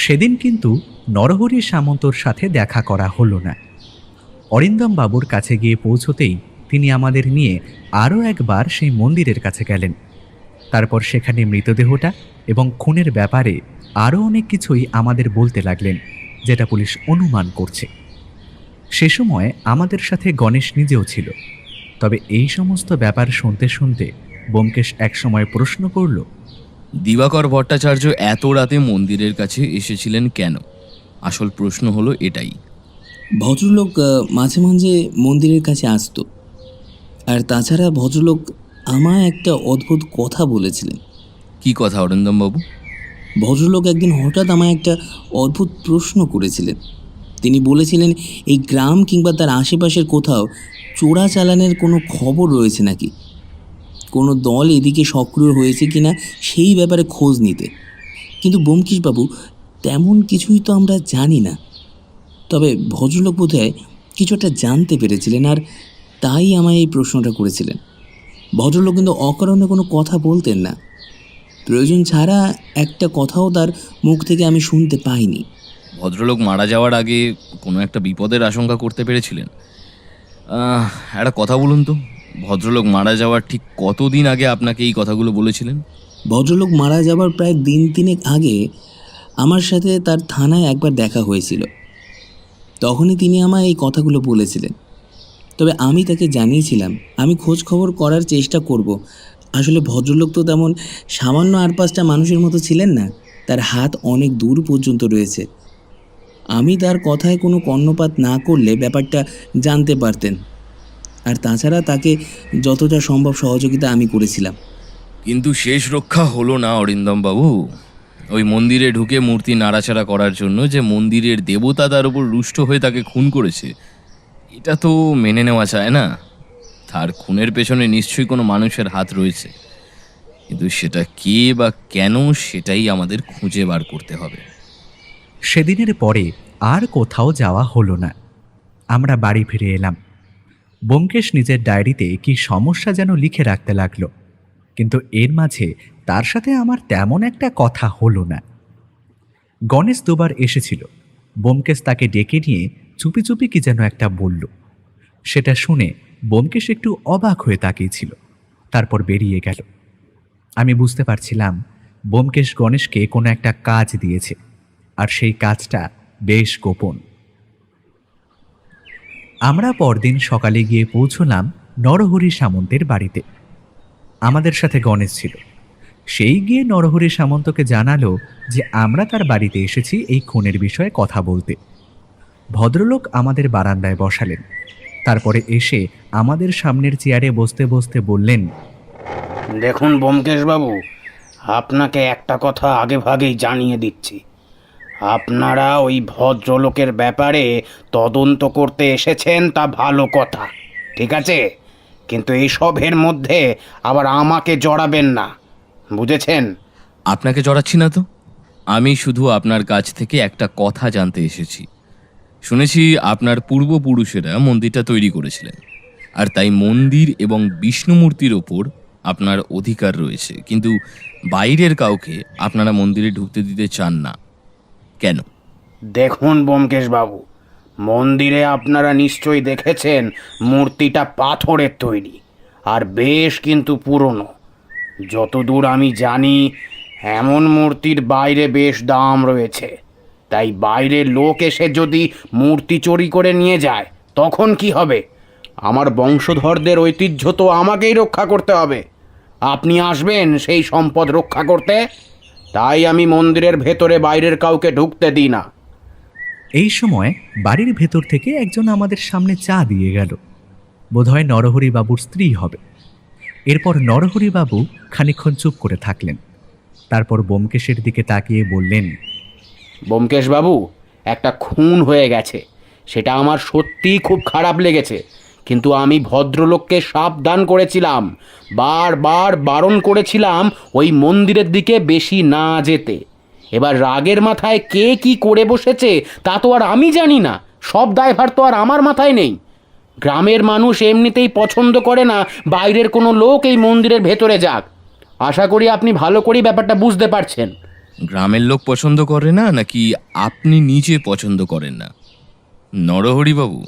সেদিন কিন্তু নরহরি সামন্তর সাথে দেখা করা হলো না। অরিন্দম বাবুর কাছে গিয়ে পৌঁছতেই তিনি আমাদের নিয়ে আরও একবার সেই মন্দিরের কাছে গেলেন। তারপর সেখানে মৃতদেহটা এবং খুনের ব্যাপারে আরও অনেক কিছুই আমাদের বলতে লাগলেন, যেটা পুলিশ অনুমান করছে। সে সময় আমাদের সাথে গণেশ নিজেও ছিল। তবে এই সমস্ত ব্যাপার শুনতে শুনতে ব্যোমকেশ একসময় প্রশ্ন করল, দিবাকর ভট্টাচার্য এত রাতে মন্দিরের কাছে এসেছিলেন কেন? আসল প্রশ্ন হলো এটাই। ভদ্রলোক মাঝে মাঝে মন্দিরের কাছে আসতো। আর তাছাড়া ভদ্রলোক আমায় একটা অদ্ভুত কথা বলেছিলেন। কি কথা অরিন্দম বাবু? ভদ্রলোক একদিন হঠাৎ আমায় একটা অদ্ভুত প্রশ্ন করেছিলেন। তিনি বলেছিলেন, এই গ্রাম কিংবা তার আশেপাশের কোথাও চোরাচালানের কোনো খবর রয়েছে নাকি, কোনো দল এদিকে সক্রিয় হয়েছে কিনা সেই ব্যাপারে খোঁজ নিতে। কিন্তু ব্যোমকেশবাবু, তেমন কিছুই তো আমরা জানি না। তবে ভদ্রলোক বোধহয় কিছু একটা জানতে পেরেছিলেন, আর তাই আমায় এই প্রশ্নটা করেছিলেন। ভদ্রলোক কিন্তু অকারণে কোনো কথা বলতেন না। প্রয়োজন ছাড়া একটা কথাও তার মুখ থেকে আমি শুনতে পাইনি। ভদ্রলোক মারা যাওয়ার আগে কোনো একটা বিপদের আশঙ্কা করতে পেরেছিলেন? একটা কথা বলুন তো, ভদ্রলোক মারা যাওয়ার ঠিক কতদিন আগে আপনাকে এই কথাগুলো বলেছিলেন? ভদ্রলোক মারা যাবার প্রায় দিন তিনেক আগে আমার সাথে তার থানায় একবার দেখা হয়েছিল। তখনই তিনি আমায় এই কথাগুলো বলেছিলেন। তবে আমি তাকে জানিয়েছিলাম আমি খোঁজ খবর করার চেষ্টা করব। আসলে ভদ্রলোক তো তেমন সামান্য আর পাঁচটা মানুষের মতো ছিলেন না, তার হাত অনেক দূর পর্যন্ত রয়েছে। আমি তার কথায় কোনো কর্ণপাত না করলে ব্যাপারটা জানতে পারতেন। আর তাছাড়া তাকে যতটা সম্ভব সহযোগিতা আমি করেছিলাম। কিন্তু শেষ রক্ষা হলো না অরিন্দম বাবু। ওই মন্দিরে ঢুকে মূর্তি নাড়াচাড়া করার জন্য যে মন্দিরের দেবতা তার উপর রুষ্ট হয়ে তাকে খুন করেছে, এটা তো মেনে নেওয়া যায় না। তার খুনের পেছনে নিশ্চয়ই কোনো মানুষের হাত রয়েছে, কিন্তু সেটা কে বা কেন সেটাই আমাদের খুঁজে বার করতে হবে। সেদিনের পরে আর কোথাও যাওয়া হলো না। আমরা বাড়ি ফিরে এলাম। ব্যোমকেশ নিজের ডায়েরিতে কি সমস্যা যেন লিখে রাখতে লাগলো, কিন্তু এর মাঝে তার সাথে আমার তেমন একটা কথা হলো না। গণেশ দুবার এসেছিল। ব্যোমকেশ তাকে ডেকে নিয়ে চুপি চুপি কি যেন একটা বলল। সেটা শুনে ব্যোমকেশ একটু অবাক হয়ে তাকিয়েছিল, তারপর বেরিয়ে গেল। আমি বুঝতে পারছিলাম ব্যোমকেশ গণেশকে কোনো একটা কাজ দিয়েছে, আর সেই কাজটা বেশ গোপন। আমরা পরদিন সকালে গিয়ে পৌঁছলাম নরহরি সামন্তের বাড়িতে। আমাদের সাথে গণেশ ছিল। সেই গিয়ে নরহরি সামন্তকে জানালো যে আমরা তার বাড়িতে এসেছি এই খুনের বিষয়ে কথা বলতে। ভদ্রলোক আমাদের বারান্দায় বসালেন। তারপরে এসে আমাদের সামনের চেয়ারে বসতে বসতে বললেন, দেখুন ব্যোমকেশবাবু, আপনাকে একটা কথা আগে ভাগেই জানিয়ে দিচ্ছি। আপনারা ওই ভদ্রলোকের ব্যাপারে তদন্ত করতে এসেছেন, তা ভালো কথা, ঠিক আছে, কিন্তু এইসবের মধ্যে আবার আমাকে জড়াবেন না, বুঝেছেন? আপনাকে জড়াচ্ছি না তো। আমি শুধু আপনার কাছ থেকে একটা কথা জানতে এসেছি। শুনেছি আপনার পূর্বপুরুষেরা মন্দিরটা তৈরি করেছিলেন, আর তাই মন্দির এবং বিষ্ণু মূর্তির ওপর আপনার অধিকার রয়েছে, কিন্তু বাইরের কাউকে আপনারা মন্দিরে ঢুকতে দিতে চান না কেন? দেখুন ব্যোমকেশবাবু, মন্দিরে আপনারা নিশ্চয়ই দেখেছেন মূর্তিটা পাথরের তৈরি, আর বেশ কিন্তু পুরনো। যতদূর আমি জানি এমন মূর্তির বাইরে বেশ দাম রয়েছে। তাই বাইরের লোক এসে যদি মূর্তি চুরি করে নিয়ে যায় তখন কি হবে? আমার বংশধরদের ঐতিহ্য তো আমাকেই রক্ষা করতে হবে। আপনি আসবেন সেই সম্পদ রক্ষা করতে, তাই আমি মন্দিরের ভেতরে বাইরের কাউকে ঢুকতে দিই না। এই সময় বাড়ির ভেতর থেকে একজন আমাদের সামনে চা দিয়ে গেল। বোধহয় নরহরি বাবুর স্ত্রী হবে। এরপর নরহরি বাবু খানিকক্ষণ চুপ করে থাকলেন। তারপর ব্যোমকেশের দিকে তাকিয়ে বললেন, ব্যোমকেশবাবু, একটা খুন হয়ে গেছে, সেটা আমার সত্যিই খুব খারাপ লেগেছে, কিন্তু আমি ভদ্রলোককে সাবধান করেছিলাম, বারবার বারণ করেছিলাম ওই মন্দিরের দিকে বেশি না যেতে। এবার রাগের মাথায় কে কি করে বসেছে তা তো আর আমি জানি না, সব দায়ভার তো আর আমার মাথায় নেই। গ্রামের মানুষ এমনিতেই পছন্দ করে না বাইরের কোনো লোক এই মন্দিরের ভেতরে যাক। আশা করি আপনি ভালো করেই ব্যাপারটা বুঝতে পারছেন। গ্রামের লোক পছন্দ করে না নাকি আপনি নিজে পছন্দ করেন না? নরহরিবাবু,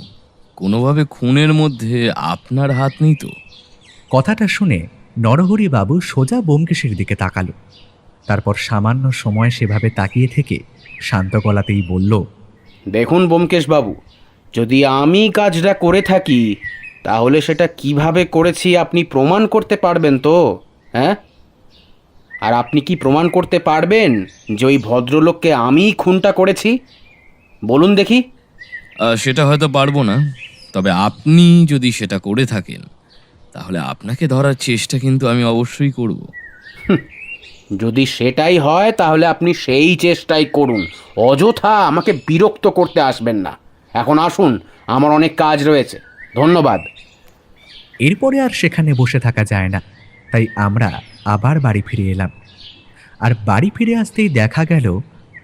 কোনোভাবে খুনের মধ্যে আপনার হাত নেই তো? কথাটা শুনে নরহরি বাবু সোজা ব্যোমকেশের দিকে তাকালো। তারপর সামান্য সময় সেভাবে তাকিয়ে থেকে শান্ত গলাতেই বলল, দেখুন ব্যোমকেশবাবু, যদি আমি কাজটা করে থাকি তাহলে সেটা কিভাবে করেছি আপনি প্রমাণ করতে পারবেন তো? হ্যাঁ, আর আপনি কি প্রমাণ করতে পারবেন যে ওই ভদ্রলোককে আমিই খুনটা করেছি? বলুন দেখি। সেটা হয়তো পারবো না, তবে আপনি যদি সেটা করে থাকেন তাহলে আপনাকে ধরার চেষ্টা কিন্তু আমি অবশ্যই করব। যদি সেটাই হয় তাহলে আপনি সেই চেষ্টাই করুন, অযথা আমাকে বিরক্ত করতে আসবেন না। এখন আসুন, আমার অনেক কাজ রয়েছে। ধন্যবাদ। এরপরে আর সেখানে বসে থাকা যায় না, তাই আমরা আবার বাড়ি ফিরে এলাম। আর বাড়ি ফিরে আসতেই দেখা গেল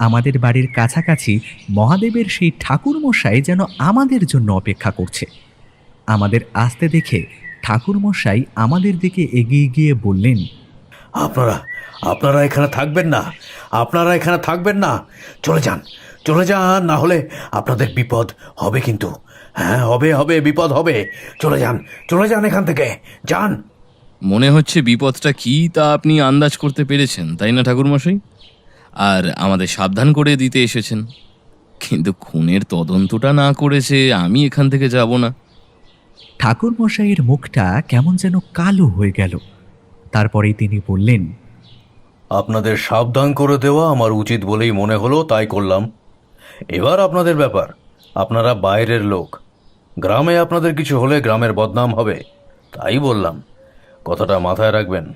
আমাদের বাড়ির কাছাকাছি মহাদেবের সেই ঠাকুরমশাই যেন আমাদের জন্য অপেক্ষা করছে। আমাদের আসতে দেখে ঠাকুরমশাই আমাদের দিকে এগিয়ে গিয়ে বললেন, আপনারা এখানে থাকবেন না, আপনারা এখানে থাকবেন না, চলে যান, চলে যান, না হলে আপনাদের বিপদ হবে। কিন্তু হ্যাঁ, হবে, বিপদ হবে। চলে যান এখান থেকে, যান। মনে হচ্ছে বিপদটা কি তা আপনি আন্দাজ করতে পেরেছেন, তাই না ঠাকুরমশাই? আর আমাদের সাবধান করে দিতে এসেছেন। কিন্তু খুনের তদন্তটা না করেছে আমি এখান থেকে যাব না। ঠাকুরমশাইয়ের মুখটা কেমন যেন কালো হয়ে গেল। তারপরেই তিনি বললেন, আপনাদের সাবধান করে দেওয়া আমার উচিত বলেই মনে হলো, তাই করলাম। এবার আপনাদের ব্যাপার, আপনারা বাইরের লোক, গ্রামে আপনাদের কিছু হলে গ্রামের বদনাম হবে, তাই বললাম। কথাটা মাথায় রাখবেন।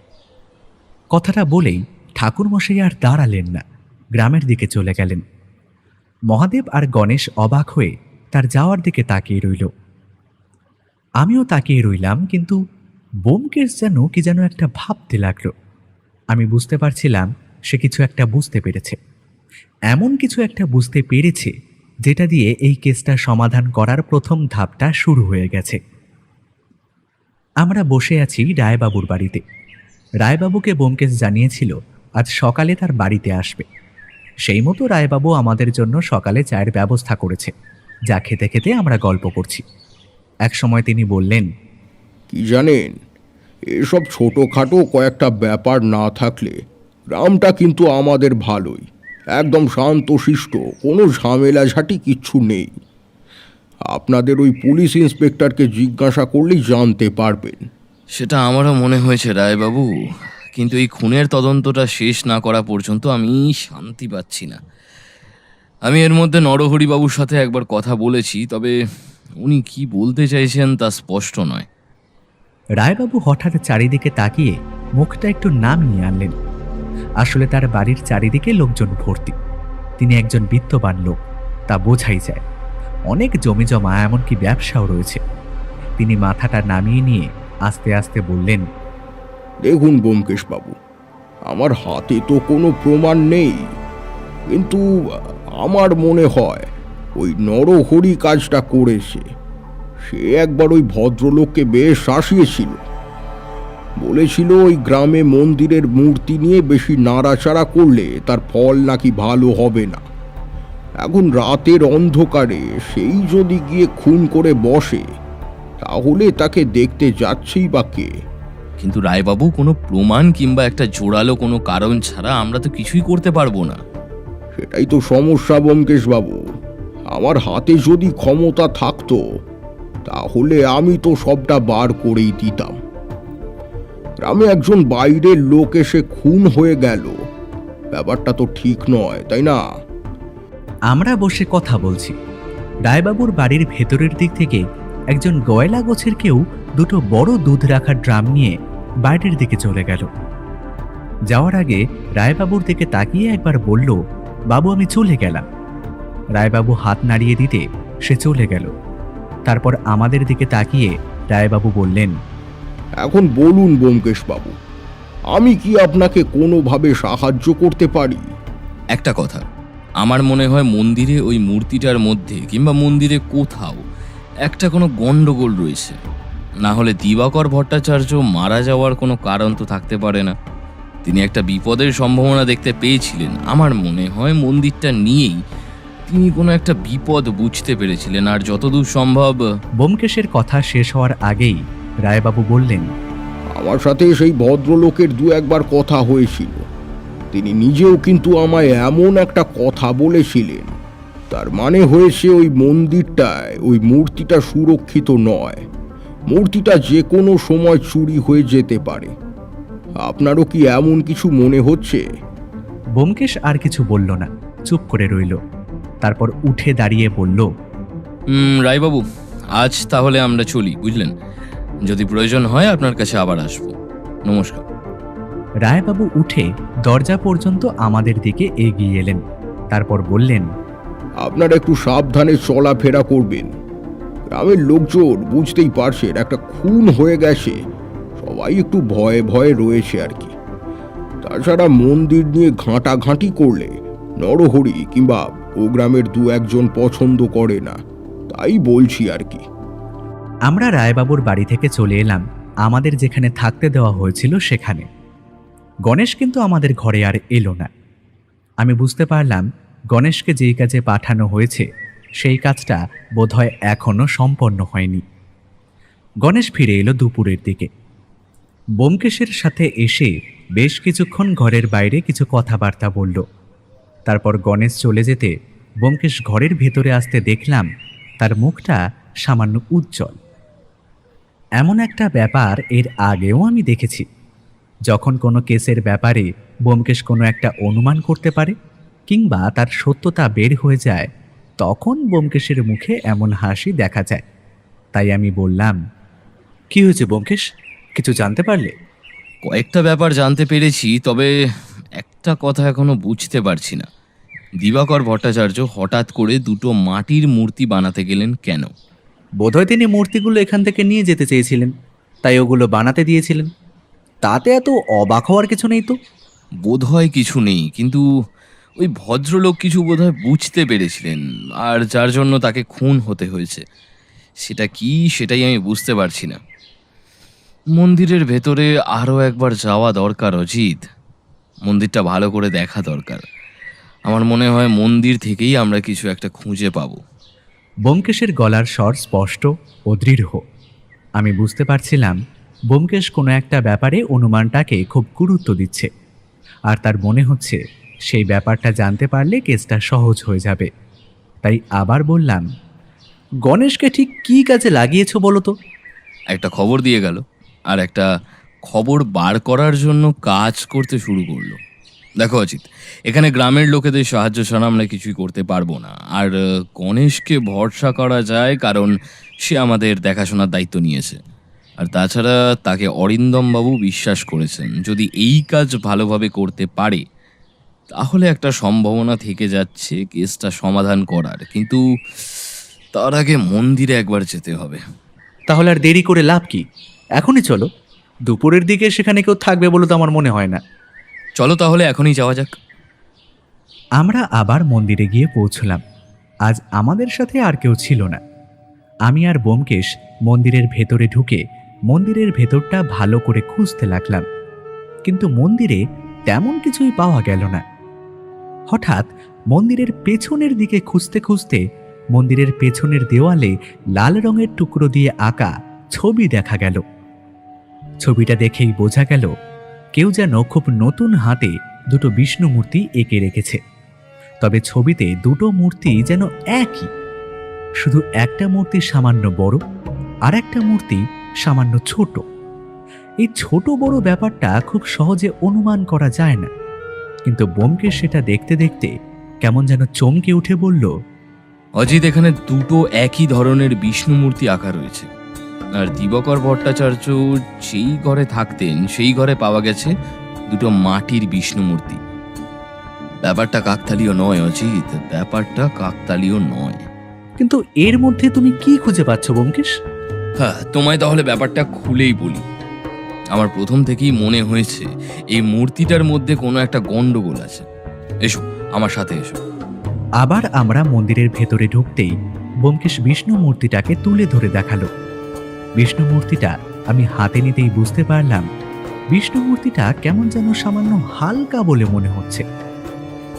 কথাটা বলেই ঠাকুরমশাই আর দাঁড়ালেন না, গ্রামের দিকে চলে গেলেন। মহাদেব আর গণেশ অবাক হয়ে তার যাওয়ার দিকে তাকিয়ে রইল। আমিও তাকিয়ে রইলাম, কিন্তু ব্যোমকেশ যেন একটা ভাবতে লাগলো। আমি বুঝতে পারছিলাম সে কিছু একটা বুঝতে পেরেছে, এমন কিছু একটা বুঝতে পেরেছে যেটা দিয়ে এই কেসটা সমাধান করার প্রথম ধাপটা শুরু হয়ে গেছে। আমরা বসে আছি রায়বাবুর বাড়িতে। রায়বাবুকে ব্যোমকেশ জানিয়েছিল আজ সকালে তার বাড়িতে আসবে। সেই মতো রায়বাবু আমাদের জন্য সকালে চায়ের ব্যবস্থা করেছে, যা খেতে খেতে আমরা গল্প করছি। এক সময় তিনি বললেন, কি জানেন, এসব ছোটোখাটো কয়েকটা ব্যাপার না থাকলে গ্রামটা কিন্তু আমাদের ভালোই, একদম শান্তশিষ্ট, কোনো ঝামেলাঝাটি কিচ্ছু নেই। আপনাদের ওই পুলিশ ইন্সপেক্টরকে জিজ্ঞাসা করলেই জানতে পারবেন। সেটা আমারও মনে হয়েছে রায়বাবু, কিন্তু এই খুনের তদন্তটা শেষ না করা পর্যন্ত আমি শান্তি পাচ্ছি না। আমি এর মধ্যে নরহরিবাবুর সাথে একবার কথা বলেছি, তবে উনি কি বলতে চাইছেন তা স্পষ্ট নয়। রায়বাবু হঠাৎ চারিদিকে তাকিয়ে মুখটা একটু নামিয়ে আনলেন। আসলে তার বাড়ির চারিদিকে লোকজন ভর্তি। তিনি একজন বিত্তবান লোক, তা বোঝাই যায়। অনেক জমি জমা, এমনকি ব্যবসাও রয়েছে। তিনি মাথাটা নামিয়ে নিয়ে আস্তে আস্তে বললেন, দেখুন ব্যোমকেশবাবু, আমার হাতে তো কোনো প্রমাণ নেই, কিন্তু আমার মনে হয় ওই নরহরি কাজটা করেছে। সে একবার ওই ভদ্রলোককে বেশ শাসিয়েছিল, বলেছিল ওই গ্রামে মন্দিরের মূর্তি নিয়ে বেশি নাড়াচাড়া করলে তার ফল নাকি ভালো হবে না। এখন রাতের অন্ধকারে সেই যদি গিয়ে খুন করে বসে, তাহলে তাকে দেখতে যাচ্ছেই বা কে? কিন্তু রায়বাবু, কোনো প্রমাণ কিংবা একটা জোরালো কোনো কারণ ছাড়া আমরা তো কিছুই করতে পারবো না। সেটাই তো সমস্যা ব্যোমকেশবাবু। আমার হাতে যদি ক্ষমতা থাকতো তাহলে আমি তো সবটা বার করেই দিতাম। গ্রামে একজন বাইরের লোক এসে খুন হয়ে গেল, ব্যাপারটা তো ঠিক নয়, তাই না? আমরা বসে কথা বলছি। রায়বাবুর বাড়ির ভেতরের দিক থেকে একজন গয়লা গোছের কেউ দুটো বড় দুধ রাখার ড্রাম নিয়ে বাইরের দিকে চলে গেল। যাওয়ার আগে রায়বাবুর দিকে তাকিয়ে একবার বলল, বাবু আমি চলে গেলাম। রায়বাবু হাত নাড়িয়ে দিতে সে চলে গেল। তারপর আমাদের দিকে তাকিয়ে রায়বাবু বললেন, এখন বলুন ব্যোমকেশ বাবু, আমি কি আপনাকে কোনোভাবে সাহায্য করতে পারি? একটা কথা, আমার মনে হয় মন্দিরে ওই মূর্তিটার মধ্যে কিংবা মন্দিরে কোথাও একটা কোনো গন্ডগোল রয়েছে। না হলে দিবাকর ভট্টাচার্য মারা যাওয়ার কোনো কারণ তো থাকতে পারে না। তিনি একটা বিপদের সম্ভাবনা দেখতে পেয়েছিলেন। আমার মনে হয় মন্দিরটা নিয়েই তিনি কোনো একটা বিপদ বুঝতে পেরেছিলেন। আর যতদূর সম্ভব ব্যোমকেশের কথা শেষ হওয়ার আগেই রায়বাবু বললেন, আমার সাথে সেই ভদ্রলোকের দু একবার কথা হয়েছিল। তিনি নিজেও কিন্তু আমায় এমন একটা কথা বলেছিলেন, তার মানে হয়েছে ওই মন্দিরটায় ওই মূর্তিটা সুরক্ষিত নয়। মূর্তিটা যে কোনো সময় চুরি হয়ে যেতে পারে। আপনারও কি এমন কিছু মনে হচ্ছে? ব্যোমকেশ আর কিছু বলল না, চুপ করে রইল। তারপর উঠে দাঁড়িয়ে বলল, রায়বাবু, আজ তাহলে আমরা চলি, বুঝলেন? যদি প্রয়োজন হয় আপনার কাছে আবার আসবো। নমস্কার। রায়বাবু উঠে দরজা পর্যন্ত আমাদের দিকে এগিয়ে এলেন। তারপর বললেন, আপনারা একটু সাবধানে চলাফেরা করবেন। গ্রামের লোকজন বুঝতেই পারছেন একটা খুন হয়ে গেছে, সবাই একটু ভয়ে ভয়ে রয়েছে আর কি। তাছাড়া মন্দির নিয়ে ঘাঁটাঘাঁটি করলে নরহরি কিংবা ও গ্রামের দু একজন পছন্দ করে না, তাই বলছি আর কি। আমরা রায়বাবুর বাড়ি থেকে চলে এলাম আমাদের যেখানে থাকতে দেওয়া হয়েছিল সেখানে। গণেশ কিন্তু আমাদের ঘরে আর এলো না। আমি বুঝতে পারলাম গণেশকে যেই কাজে পাঠানো হয়েছে সেই কাজটা বোধহয় এখনো সম্পন্ন হয়নি। গণেশ ফিরে এলো দুপুরের দিকে। ব্যোমকেশের সাথে এসে বেশ কিছুক্ষণ ঘরের বাইরে কিছু কথাবার্তা বলল। তারপর গণেশ চলে যেতে ব্যোমকেশ ঘরের ভেতরে আসতে দেখলাম তার মুখটা সামান্য উজ্জ্বল। এমন একটা ব্যাপার এর আগেও আমি দেখেছি। যখন কোনো কেসের ব্যাপারে ব্যোমকেশ কোনো একটা অনুমান করতে পারে কিংবা তার সত্যতা বের হয়ে যায়, তখন ব্যোমকেশের মুখে এমন হাসি দেখা যায়। তাই আমি বললাম, কি হয়েছে ব্যোমকেশ, কিছু জানতে পারলে? কয়েকটা ব্যাপার জানতে পেরেছি, তবে একটা কথা এখনো বুঝতে পারছি না। দিবাকর ভট্টাচার্য হঠাৎ করে দুটো মাটির মূর্তি বানাতে গেলেন কেন? বোধহয় তিনি মূর্তিগুলো এখান থেকে নিয়ে যেতে চেয়েছিলেন, তাই ওগুলো বানাতে দিয়েছিলেন। তাতে এত অবাক হওয়ার কিছু নেই তো। বোধহয় কিছু নেই, কিন্তু ওই ভদ্রলোক কিছু বোধহয় বুঝতে পেরেছিলেন, আর যার জন্য তাকে খুন হতে হয়েছে। সেটা কি, সেটাই আমি বুঝতে পারছি না। মন্দিরের ভেতরে আরও একবার যাওয়া দরকার অজিত। মন্দিরটা ভালো করে দেখা দরকার। আমার মনে হয় মন্দির থেকেই আমরা কিছু একটা খুঁজে পাবো। ব্যোমকেশের গলার স্বর স্পষ্ট ও দৃঢ়। আমি বুঝতে পারছিলাম ব্যোমকেশ কোনো একটা ব্যাপারে অনুমানটাকে খুব গুরুত্ব দিচ্ছে, আর তার মনে হচ্ছে সেই ব্যাপারটা জানতে পারলে কেসটা সহজ হয়ে যাবে। তাই আবার বললাম, গণেশকে ঠিক কী কাজে লাগিয়েছো বলো তো? একটা খবর দিয়ে গেল, আর একটা খবর বার করার জন্য কাজ করতে শুরু করলো। দেখো অজিত, এখানে গ্রামের লোকেদের সাহায্য ছাড়া আমরা কিছুই করতে পারবো না। আর গণেশকে ভরসা করা যায়, কারণ সে আমাদের দেখাশোনার দায়িত্ব নিয়েছে। আর তাছাড়া তাকে অরিন্দমবাবু বিশ্বাস করেছেন। যদি এই কাজ ভালোভাবে করতে পারে তাহলে একটা সম্ভাবনা থেকে যাচ্ছে কেসটা সমাধান করার। কিন্তু তার আগে মন্দিরে একবার যেতে হবে। তাহলে আর দেরি করে লাভ কি? এখনই চলো। দুপুরের দিকে সেখানে কেউ থাকবে বলে তো আমার মনে হয় না। চলো তাহলে এখনই যাওয়া যাক। আমরা আবার মন্দিরে গিয়ে পৌঁছলাম। আজ আমাদের সাথে আর কেউ ছিল না। আমি আর ব্যোমকেশ মন্দিরের ভেতরে ঢুকে মন্দিরের ভেতরটা ভালো করে খুঁজতে লাগলাম, কিন্তু মন্দিরে তেমন কিছুই পাওয়া গেল না। হঠাৎ মন্দিরের পেছনের দিকে খুঁজতে খুঁজতে মন্দিরের পেছনের দেওয়ালে লাল রঙের টুকরো দিয়ে আঁকা ছবি দেখা গেল। ছবিটা দেখেই বোঝা গেল কেউ যেন খুব নতুন হাতে দুটো বিষ্ণু মূর্তি এঁকে রেখেছে। তবে ছবিতে দুটো মূর্তি যেন একই, শুধু একটা মূর্তি সামান্য বড় আর একটা মূর্তি সামান্য ছোট। এই ছোট বড় ব্যাপারটা খুব সহজে অনুমান করা যায় না, কিন্তু ব্যোমকেশ সেটা দেখতে দেখতে কেমন যেন চমকে উঠে বলল, অজিত, এখানে দুটো একই ধরনের বিষ্ণু মূর্তি আঁকা রয়েছে। আর দিবাকর ভট্টাচার্য যেই ঘরে থাকতেন সেই ঘরে পাওয়া গেছে দুটো মাটির বিষ্ণু মূর্তি। ব্যাপারটা কাকতালীয় নয় অজিত, ব্যাপারটা কাকতালীয় নয়। কিন্তু এর মধ্যে তুমি কি খুঁজে পাচ্ছ ব্যোমকেশ? হ্যাঁ, তোমায় তাহলে ব্যাপারটা খুলেই বলি। আমার প্রথম থেকেই মনে হয়েছে এই মূর্তিটার মধ্যে কোনো একটা গন্ডগোল আছে। এসো আমার সাথে এসো। আবার আমরা মন্দিরের ভেতরে ঢুকতেই ব্যোমকেশ বিষ্ণু মূর্তিটাকে তুলে ধরে দেখালো। বিষ্ণু মূর্তিটা আমি হাতে নিতেই বুঝতে পারলাম বিষ্ণু মূর্তিটা কেমন যেন সামান্য হালকা বলে মনে হচ্ছে।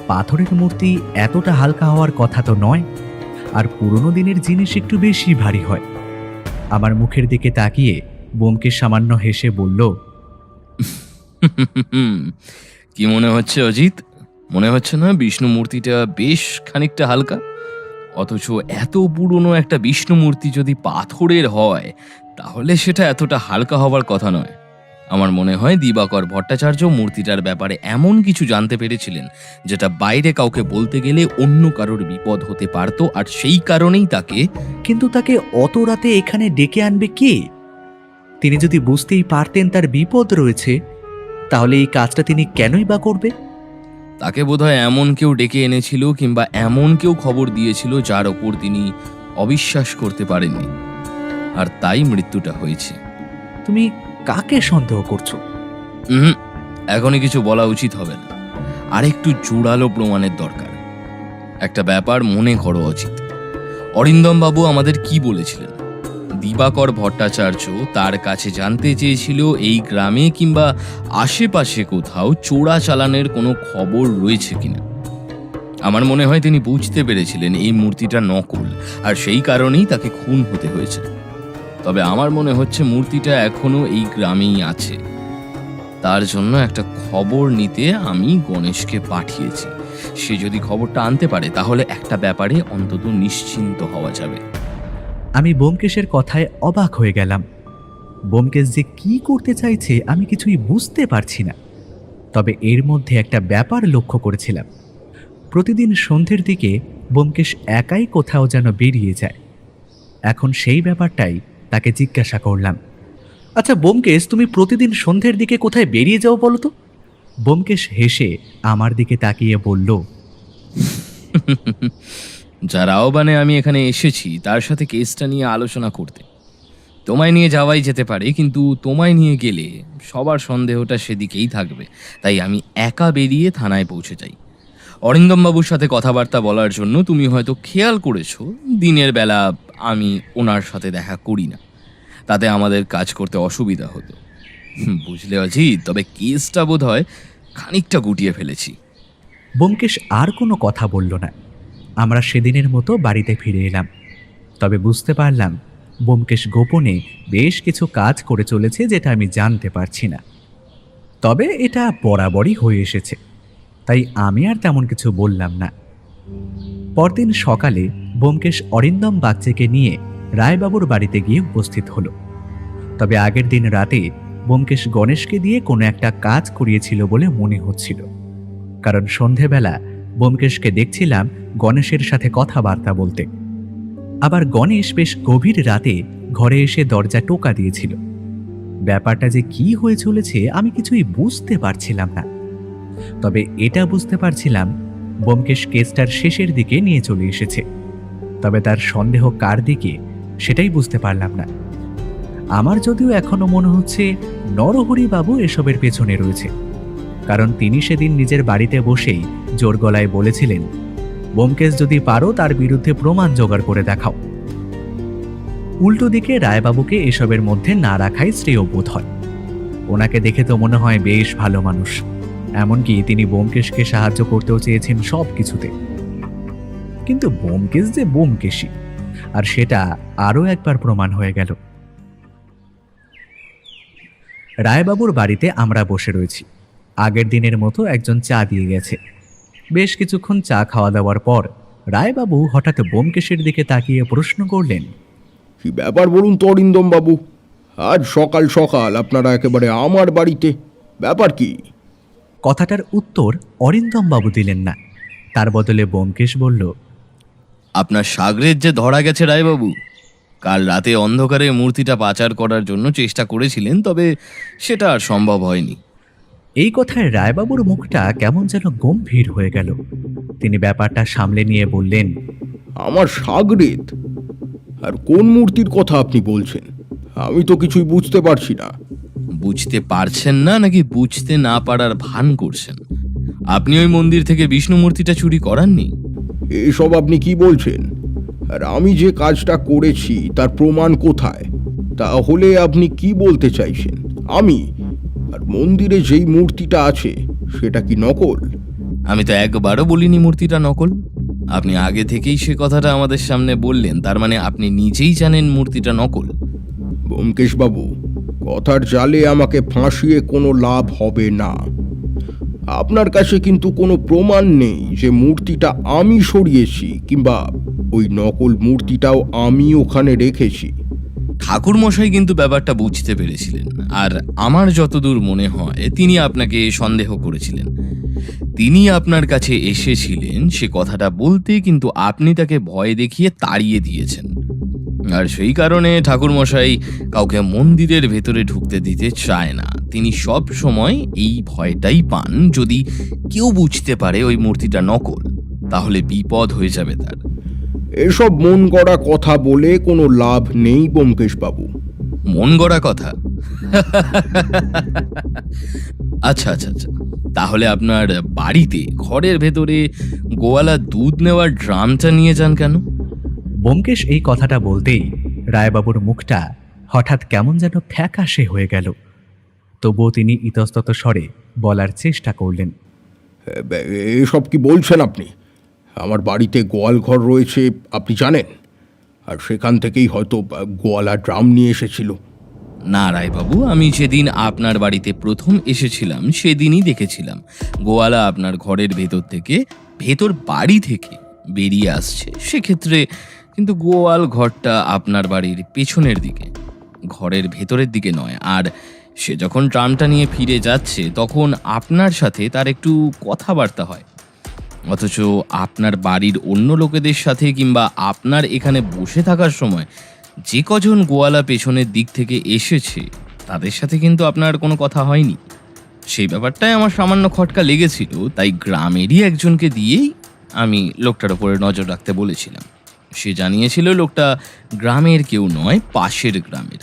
পাথরের মূর্তি এতটা হালকা হওয়ার কথা তো নয়, আর পুরনো দিনের জিনিস একটু বেশি ভারী হয়। আমার মুখের দিকে তাকিয়ে ব্যোমকেশ সামান্য হেসে বলল, কি মনে হচ্ছে অজিত? মনে হচ্ছে না বিষ্ণু মূর্তিটা বেশ খানিকটা হালকা? অথচ এত পুরনো একটা বিষ্ণু মূর্তি যদি পাথরের হয় তাহলে সেটা এতটা হালকা হওয়ার কথা নয়। আমার মনে হয় দিবাকর ভট্টাচার্য মূর্তিটার ব্যাপারে এমন কিছু জানতে পেরেছিলেন যেটা বাইরে কাউকে বলতে গেলে অন্য কারোর বিপদ হতে পারত, আর সেই কারণেই তাকে কিন্তু তাকে অত রাতে এখানে ডেকে আনবে কে? তিনি যদি বুঝতেই পারতেন তার বিপদ রয়েছে, তাহলে এই কাজটা তিনি কেনই বা করবে? তাকে বোধহয় এমন কেউ ডেকে এনেছিল, কিংবা এমন কেউ খবর দিয়েছিল যার ওপর তিনি অবিশ্বাস করতে পারেননি, আর তাই মৃত্যুটা হয়েছে। তুমি কাকে সন্দেহ করছো? এখনই কিছু বলা উচিত হবে না, আর একটু জোরালো প্রমাণের দরকার। একটা ব্যাপার মনে করো অজিত, অরিন্দম বাবু আমাদের কি বলেছিলেন? দিবাকর ভট্টাচার্য তার কাছে জানতে চেয়েছিল এই গ্রামে কিংবা আশেপাশে কোথাও চোরা চালানের কোনো খবর রয়েছে কিনা। আমার মনে হয় তিনি বুঝতে পেরেছিলেন এই মূর্তিটা নকল, আর সেই কারণেই তাকে খুন হতে হয়েছে। তবে আমার মনে হচ্ছে মূর্তিটা এখনো এই গ্রামেই আছে। তার জন্য একটা খবর নিতে আমি গণেশকে পাঠিয়েছি। সে যদি খবরটা আনতে পারে তাহলে একটা ব্যাপারে অন্তত নিশ্চিন্ত হওয়া যাবে। আমি ব্যোমকেশের কথায় অবাক হয়ে গেলাম। ব্যোমকেশ যে কি করতে চাইছে আমি কিছুই বুঝতে পারছি না। তবে এর মধ্যে একটা ব্যাপার লক্ষ্য করেছিলাম। প্রতিদিন সন্ধ্যের দিকে ব্যোমকেশ একাই কোথাও যেন বেরিয়ে যায়। এখন সেই ব্যাপারটাই তাকে জিজ্ঞাসা করলাম। আচ্ছা ব্যোমকেশ, তুমি প্রতিদিন সন্ধ্যের দিকে কোথায় বেরিয়ে যাও বলো তো? ব্যোমকেশ হেসে আমার দিকে তাকিয়ে বলল, যার আহ্বানে আমি এখানে এসেছি তার সাথে কেসটা নিয়ে আলোচনা করতে। তোমায় নিয়ে যাওয়াই যেতে পারে, কিন্তু তোমায় নিয়ে গেলে সবার সন্দেহটা সেদিকেই থাকবে, তাই আমি একা বেরিয়ে থানায় পৌঁছে যাই। অরিন্দমবাবুর সাথে কথাবার্তা বলার জন্য তুমি হয়তো খেয়াল করেছো দিনের বেলা আমি ওনার সাথে দেখা করি না, তাতে আমাদের কাজ করতে অসুবিধা হতো। বুঝলে অজিত, তবে কেসটা বোধ হয় খানিকটা গুটিয়ে ফেলেছি। ব্যোমকেশ আর কোনো কথা বলল না। আমরা সেদিনের মতো বাড়িতে ফিরে এলাম। তবে বুঝতে পারলাম ব্যোমকেশ গোপনে বেশ কিছু কাজ করে চলেছে, যেটা আমি জানতে পারছি না। তবে এটা বরাবরই হয়ে এসেছে, তাই আমি আর তেমন কিছু বললাম না। পরদিন সকালে ব্যোমকেশ অরিন্দম বাগচিকে নিয়ে রায়বাবুর বাড়িতে গিয়ে উপস্থিত হলো। তবে আগের দিন রাতে ব্যোমকেশ গণেশকে দিয়ে কোনো একটা কাজ করিয়েছিল বলে মনে হচ্ছিল, কারণ সন্ধেবেলা ব্যোমকেশকে দেখছিলাম গণেশের সাথে কথাবার্তা বলতে। আবার গণেশ বেশ গভীর রাতে ঘরে এসে দরজা টোকা দিয়েছিল। ব্যাপারটা যে কি হয়ে চলেছে আমি কিছুই বুঝতে পারছিলাম না। তবে এটা বুঝতে পারছিলাম ব্যোমকেশ কেসটার শেষের দিকে নিয়ে চলে এসেছে। তবে তার সন্দেহ কার দিকে সেটাই বুঝতে পারলাম না। আমার যদিও এখনো মনে হচ্ছে নরহরি বাবু এসবের পেছনে রয়েছে, কারণ তিনি সেদিন নিজের বাড়িতে বসেই জোর গলায় বলেছিলেন, ব্যোমকেশ যদি পারো তার বিরুদ্ধে প্রমাণ জোগাড় করে দেখাও। উল্টো দিকে রায়বাবুকে এসবের মধ্যে না রাখাই শ্রেয় বোধ হয়। ওনাকে দেখে তো মনে হয় বেশ ভালো মানুষ, এমনকি তিনি ব্যোমকেশকে সাহায্য করতেও চেয়েছেন সব কিছুতে। কিন্তু ব্যোমকেশ যে ব্যোমকেশই, আর সেটা আরও একবার প্রমাণ হয়ে গেল। রায়বাবুর বাড়িতে আমরা বসে রয়েছি। আগের দিনের মতো একজন চা দিয়ে গেছে। বেশ কিছুক্ষণ চা খাওয়া দাওয়ার পর রায়বাবু হঠাৎ ব্যোমকেশের দিকে তাকিয়ে প্রশ্ন করলেন, কি ব্যাপার বলুন তো অরিন্দম বাবু, আজ সকাল সকাল আপনারা একেবারে আমার বাড়িতে, ব্যাপার কি? কথাটার উত্তর অরিন্দম বাবু দিলেন না। তার বদলে ব্যোমকেশ বলল, আপনার সাগরের যে ধরা গেছে রায়বাবু, কাল রাতে অন্ধকারে মূর্তিটা পাচার করার জন্য চেষ্টা করেছিলেন, তবে সেটা আর সম্ভব হয়নি। এই কথায় রায়বাবুর মুখটা কেমন যেন গম্ভীর হয়ে গেল। তিনি ব্যাপারটা সামলে নিয়ে বললেন, আমার সাগরেদ? আর কোন মূর্তির কথা আপনি বলছেন? আমি তো কিছুই বুঝতে পারছি না। বুঝতে পারছেন না নাকি বুঝতে না পারার ভান করছেন? আপনি ওই মন্দির থেকে বিষ্ণু মূর্তিটা চুরি করাননি? এসব আপনি কি বলছেন? আর আমি যে কাজটা করেছি তার প্রমাণ কোথায়? তাহলে আপনি কি বলতে চাইছেন? আমি আর মন্দিরে যেই মূর্তিটা আছে সেটা কি নকল? আমি তো একবারও বলিনি মূর্তিটা নকল। আপনি আগে থেকেই সে কথাটা আমাদের সামনে বললেন, তার মানে আপনি নিজেই জানেন মূর্তিটা নকল। ব্যোমকেশ বাবু, কথার জালে আমাকে ফাঁসিয়ে কোনো লাভ হবে না। আপনার কাছে কিন্তু কোনো প্রমাণ নেই যে মূর্তিটা আমি সরিয়েছি, কিংবা ওই নকল মূর্তিটাও আমি ওখানে রেখেছি। ঠাকুর মশাই কিন্তু ব্যাপারটা বুঝতে পেরেছিলেন, আর আমার যতদূর মনে হয় তিনি আপনাকে সন্দেহ করেছিলেন। তিনি আপনার কাছে এসেছিলেন সে কথাটা বলতে, কিন্তু আপনি তাকে ভয় দেখিয়ে তাড়িয়ে দিয়েছেন। আর সেই কারণে ঠাকুর মশাই কাউকে মন্দিরের ভেতরে ঢুকতে দিতে চায় না। তিনি সব সময় এই ভয়টাই পান, যদি কেউ বুঝতে পারে ওই মূর্তিটা নকল তাহলে বিপদ হয়ে যাবে তার। এসব মন গড়া কথা বলে কোনো লাভ নেই ব্যোমকেশ বাবু। মন গড়া কথা? আচ্ছা আচ্ছা আচ্ছা, তাহলে আপনার বাড়িতে ঘরের ভেতরে গোয়ালা দুধ নেওয়ার ড্রামটা নিয়ে যান কেন? ব্যোমকেশ এই কথাটা বলতেই রায়বাবুর মুখটা হঠাৎ কেমন যেন ফ্যাকাশে হয়ে গেল। তবুও তিনি ইতস্তত স্বরে বলার চেষ্টা করলেন। এসব কি বলছেন আপনি? আমার বাড়িতে গোয়াল ঘর রয়েছে আপনি জানেন, আর সেখান থেকেই হয়তো গোয়ালা ড্রাম নিয়ে এসেছিল। না রায়বাবু, আমি যেদিন আপনার বাড়িতে প্রথম এসেছিলাম সেদিনই দেখেছিলাম গোয়ালা আপনার ঘরের ভেতর থেকে, ভেতর বাড়ি থেকে বেরিয়ে আসছে। সেক্ষেত্রে কিন্তু গোয়াল ঘরটা আপনার বাড়ির পেছনের দিকে, ঘরের ভেতরের দিকে নয়। আর সে যখন ট্রামটা নিয়ে ফিরে যাচ্ছে তখন আপনার সাথে তার একটু কথাবার্তা হয়, অথচ আপনার বাড়ির অন্য লোকেদের সাথে কিংবা আপনার এখানে বসে থাকার সময় যে কজন গোয়ালা পেছনের দিক থেকে এসেছে তাদের সাথে কিন্তু আপনার কোনো কথা হয়নি। সেই ব্যাপারটাই আমার সামান্য খটকা লেগেছিল, তাই গ্রামেরই একজনকে দিয়েই আমি লোকটার উপরে নজর রাখতে বলেছিলাম। সে জানিয়েছিল লোকটা গ্রামের কেউ নয়, পাশের গ্রামের।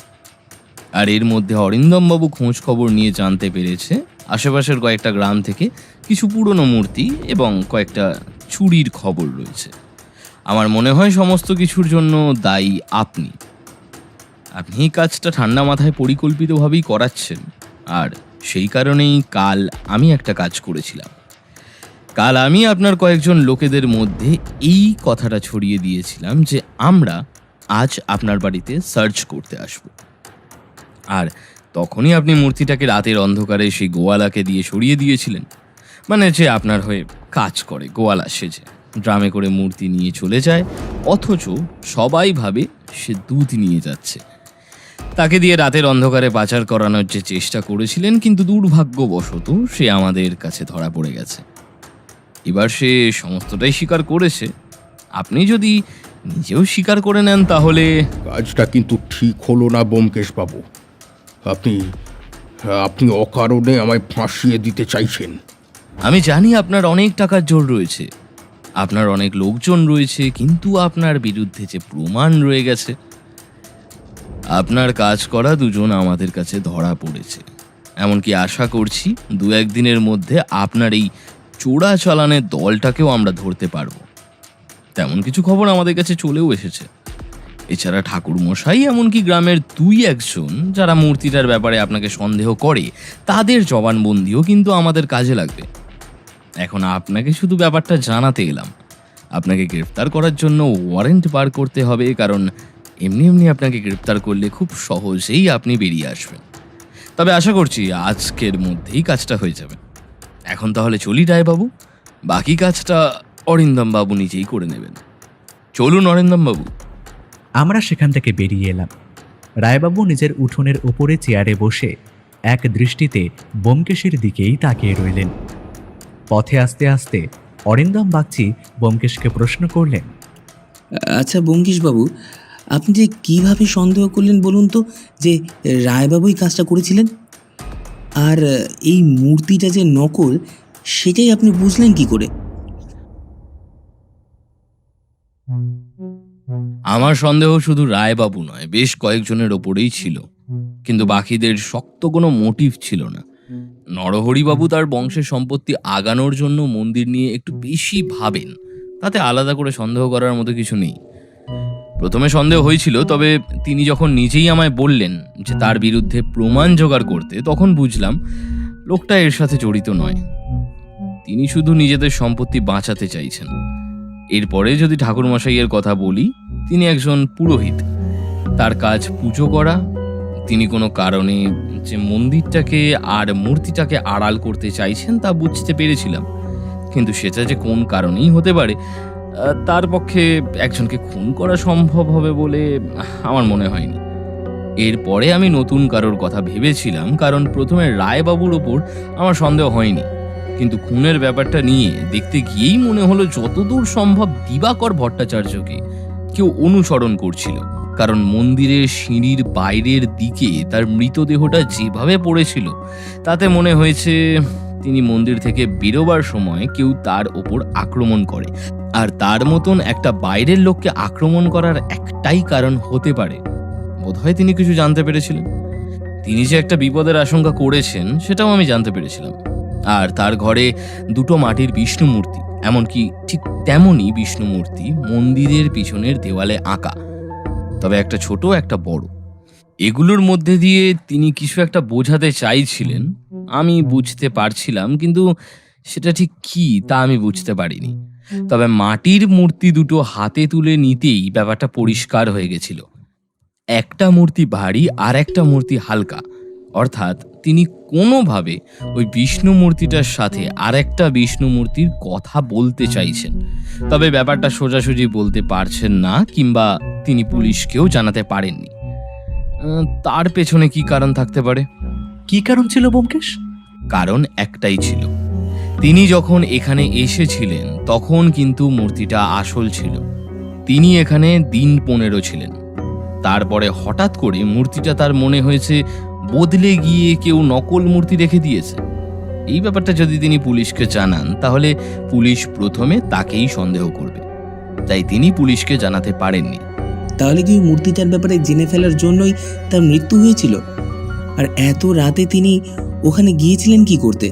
আর এর মধ্যে অরিন্দমবাবু খোঁজ খবর নিয়ে জানতে পেরেছে আশেপাশের কয়েকটা গ্রাম থেকে কিছু পুরনো মূর্তি এবং কয়েকটা চুরির খবর রয়েছে। আমার মনে হয় সমস্ত কিছুর জন্য দায়ী আপনি। আপনি এই কাজটা ঠান্ডা মাথায় পরিকল্পিতভাবেই করাচ্ছেন, আর সেই কারণেই কাল আমি একটা কাজ করেছিলাম। কাল আমি আপনার কয়েকজন লোকেদের মধ্যে এই কথাটা ছড়িয়ে দিয়েছিলাম যে আমরা আজ আপনার বাড়িতে সার্চ করতে আসব। আর তখনই আপনি মূর্তিটাকে রাতের অন্ধকারে সেই গোয়ালাকে দিয়ে সরিয়ে দিয়েছিলেন। মানে যে আপনার হয়ে কাজ করে, গোয়ালা সেজে ড্রামে করে মূর্তি নিয়ে চলে যায়, অথচ সবাই ভাবে সে দুধ নিয়ে যাচ্ছে। তাকে দিয়ে রাতের অন্ধকারে পাচার করানোর যে চেষ্টা করেছিলেন, কিন্তু দুর্ভাগ্যবশত সে আমাদের কাছে ধরা পড়ে গেছে। এবার সে সমস্তটাই স্বীকার করেছে। আপনি যদি নিজেও স্বীকার করে নেন তাহলে কাজটা কিন্তু ঠিক হলো না ব্যোমকেশ বাবু। আপনি আপনি অকারণে আমায় ফাঁসিয়ে দিতে চাইছেন। আমি জানি আপনার অনেক টাকার জোর রয়েছে, আপনার অনেক লোকজন রয়েছে, কিন্তু আপনার বিরুদ্ধে যে প্রমাণ রয়ে গেছে, আপনার কাজ করা দুজন আমাদের কাছে ধরা পড়েছে। এমনকি আশা করছি 2-1 দিনের মধ্যে আপনার এই চোরা চালানের দলটাকেও আমরা ধরতে পারবো। তেমন কিছু খবর আমাদের কাছে চলেও এসেছে। এছাড়া ঠাকুর মশাই এমনকি গ্রামের 2-1 জন যারা মূর্তিটার ব্যাপারে আপনাকে সন্দেহ করে তাদের জবানবন্দিও কিন্তু আমাদের কাজে লাগবে। এখন আপনাকে শুধু ব্যাপারটা জানাতে এলাম। আপনাকে গ্রেফতার করার জন্য ওয়ারেন্ট বার করতে হবে, কারণ এমনি এমনি আপনাকে গ্রেফতার করলে খুব সহজেই আপনি বেরিয়ে আসবেন। তবে আশা করছি আজকের মধ্যেই কাজটা হয়ে যাবে। এখন তাহলে চলি রায়বাবু, বাকি কাজটা অরিন্দমবাবু নিজেই করে নেবেন। চলুন অরিন্দমবাবু। আমরা সেখান থেকে বেরিয়ে এলাম। রায়বাবু নিজের উঠোনের উপরে চেয়ারে বসে এক দৃষ্টিতে ব্যোমকেশের দিকেই তাকিয়ে রইলেন। পথে আসতে আসতে অরিন্দম বাগচি ব্যোমকেশকে প্রশ্ন করলেন, আচ্ছা ব্যোমকেশবাবু, আপনি যে কিভাবে সন্দেহ করলেন বলুন তো যে রায়বাবুই কাজটা করেছিলেন? আর এই মূর্তিটা যে নকল সেটাই আপনি বুঝলেন কি করে? আমার সন্দেহ শুধু রায়বাবু নয়, বেশ কয়েকজনের ওপরেই ছিল, কিন্তু বাকিদের শক্ত কোনো মোটিভ ছিল না। নরহরিবাবু তার বংশের সম্পত্তি আগানোর জন্য মন্দির নিয়ে একটু বেশি ভাবেন, তাতে আলাদা করে সন্দেহ করার মতো কিছু নেই। প্রথমে সন্দেহ হয়েছিল, তবে তিনি যখন নিজেই আমায় বললেন যে তার বিরুদ্ধে প্রমাণ জোগাড় করতে, তখন বুঝলাম লোকটা এর সাথে জড়িত নয়। তিনি শুধু নিজেদের সম্পত্তি বাঁচাতে চাইছেন। এরপরে যদি ঠাকুরমশাইয়ের কথা বলি, তিনি একজন পুরোহিত, তার কাজ পুজো করা। তিনি কোনো কারণে যে মন্দিরটাকে আর মূর্তিটাকে আড়াল করতে চাইছেন তা বুঝতে পেরেছিলাম, কিন্তু সেটা যে কোন কারণেই হতে পারে তার পক্ষে একজনকে খুন করা সম্ভব হবে বলে আমার মনে হয়নি। এরপরে আমি নতুন কারোর কথা ভেবেছিলাম, কারণ প্রথমে রায়বাবুর ওপর আমার সন্দেহ হয়নি, কিন্তু খুনের ব্যাপারটা নিয়ে দেখতে গিয়েই মনে হলো যতদূর সম্ভব দিবাকর ভট্টাচার্যকে কেউ অনুসরণ করছিল। কারণ মন্দিরের সিঁড়ির বাইরের দিকে তার মৃতদেহটা যেভাবে পড়েছিল, তাতে মনে হয়েছে তিনি মন্দির থেকে বেরোবার সময় কেউ তার ওপর আক্রমণ করে। আর তার মতন একটা বাইরের লোককে আক্রমণ করার একটাই কারণ হতে পারে, বোধহয় তিনি কিছু জানতে পেরেছিলেন। তিনি যে একটা বিপদের আশঙ্কা করেছেন সেটাও আমি জানতে পেরেছিলাম। আর তার ঘরে দুটো মাটির বিষ্ণু মূর্তি, এমনকি ঠিক তেমনই বিষ্ণু মূর্তি মন্দিরের পিছনের দেওয়ালে আঁকা, তবে একটা ছোট একটা বড়। এগুলোর মধ্যে দিয়ে তিনি কিছু একটা বোঝাতে চাইছিলেন, আমি বুঝতে পারছিলাম, কিন্তু সেটা ঠিক কি তা আমি বুঝতে পারিনি। তবে মাটির মূর্তি দুটো হাতে তুলে নিতেই ব্যাপারটা পরিষ্কার হয়ে গেছিল। একটা মূর্তি ভারী আর একটা মূর্তি হালকা, অর্থাৎ তিনি কোনোভাবে ওই বিষ্ণু মূর্তিটার সাথে আরেকটা বিষ্ণু মূর্তির কথা বলতে চাইছেন, তবে ব্যাপারটা সোজাসুজি বলতে পারছেন না, কিংবা তিনি পুলিশকেও জানাতে পারেননি। তার পেছনে কি কারণ থাকতে পারে? কি কারণ ছিল ব্যোমকেশ? কারণ একটাই ছিল, তিনি যখন এখানে এসেছিলেন তখন কিন্তু মূর্তিটা আসল ছিল। তিনি এখানে দিন 15 ছিলেন, তারপরে হঠাৎ করে মূর্তিটা তার মনে হয়েছে বদলে গিয়ে কেউ নকল মূর্তি রেখে দিয়েছে। এই ব্যাপারটা যদি তিনি পুলিশকে জানান, তাহলে পুলিশ প্রথমে তাকেই সন্দেহ করবে, তাই তিনি পুলিশকে জানাতে পারেননি। তাহলে কি ওই মূর্তিটার ব্যাপারে জেনে ফেলার জন্যই তার মৃত্যু হয়েছিল? আর এত রাতে তিনি ওখানে গিয়েছিলেন কি করতে?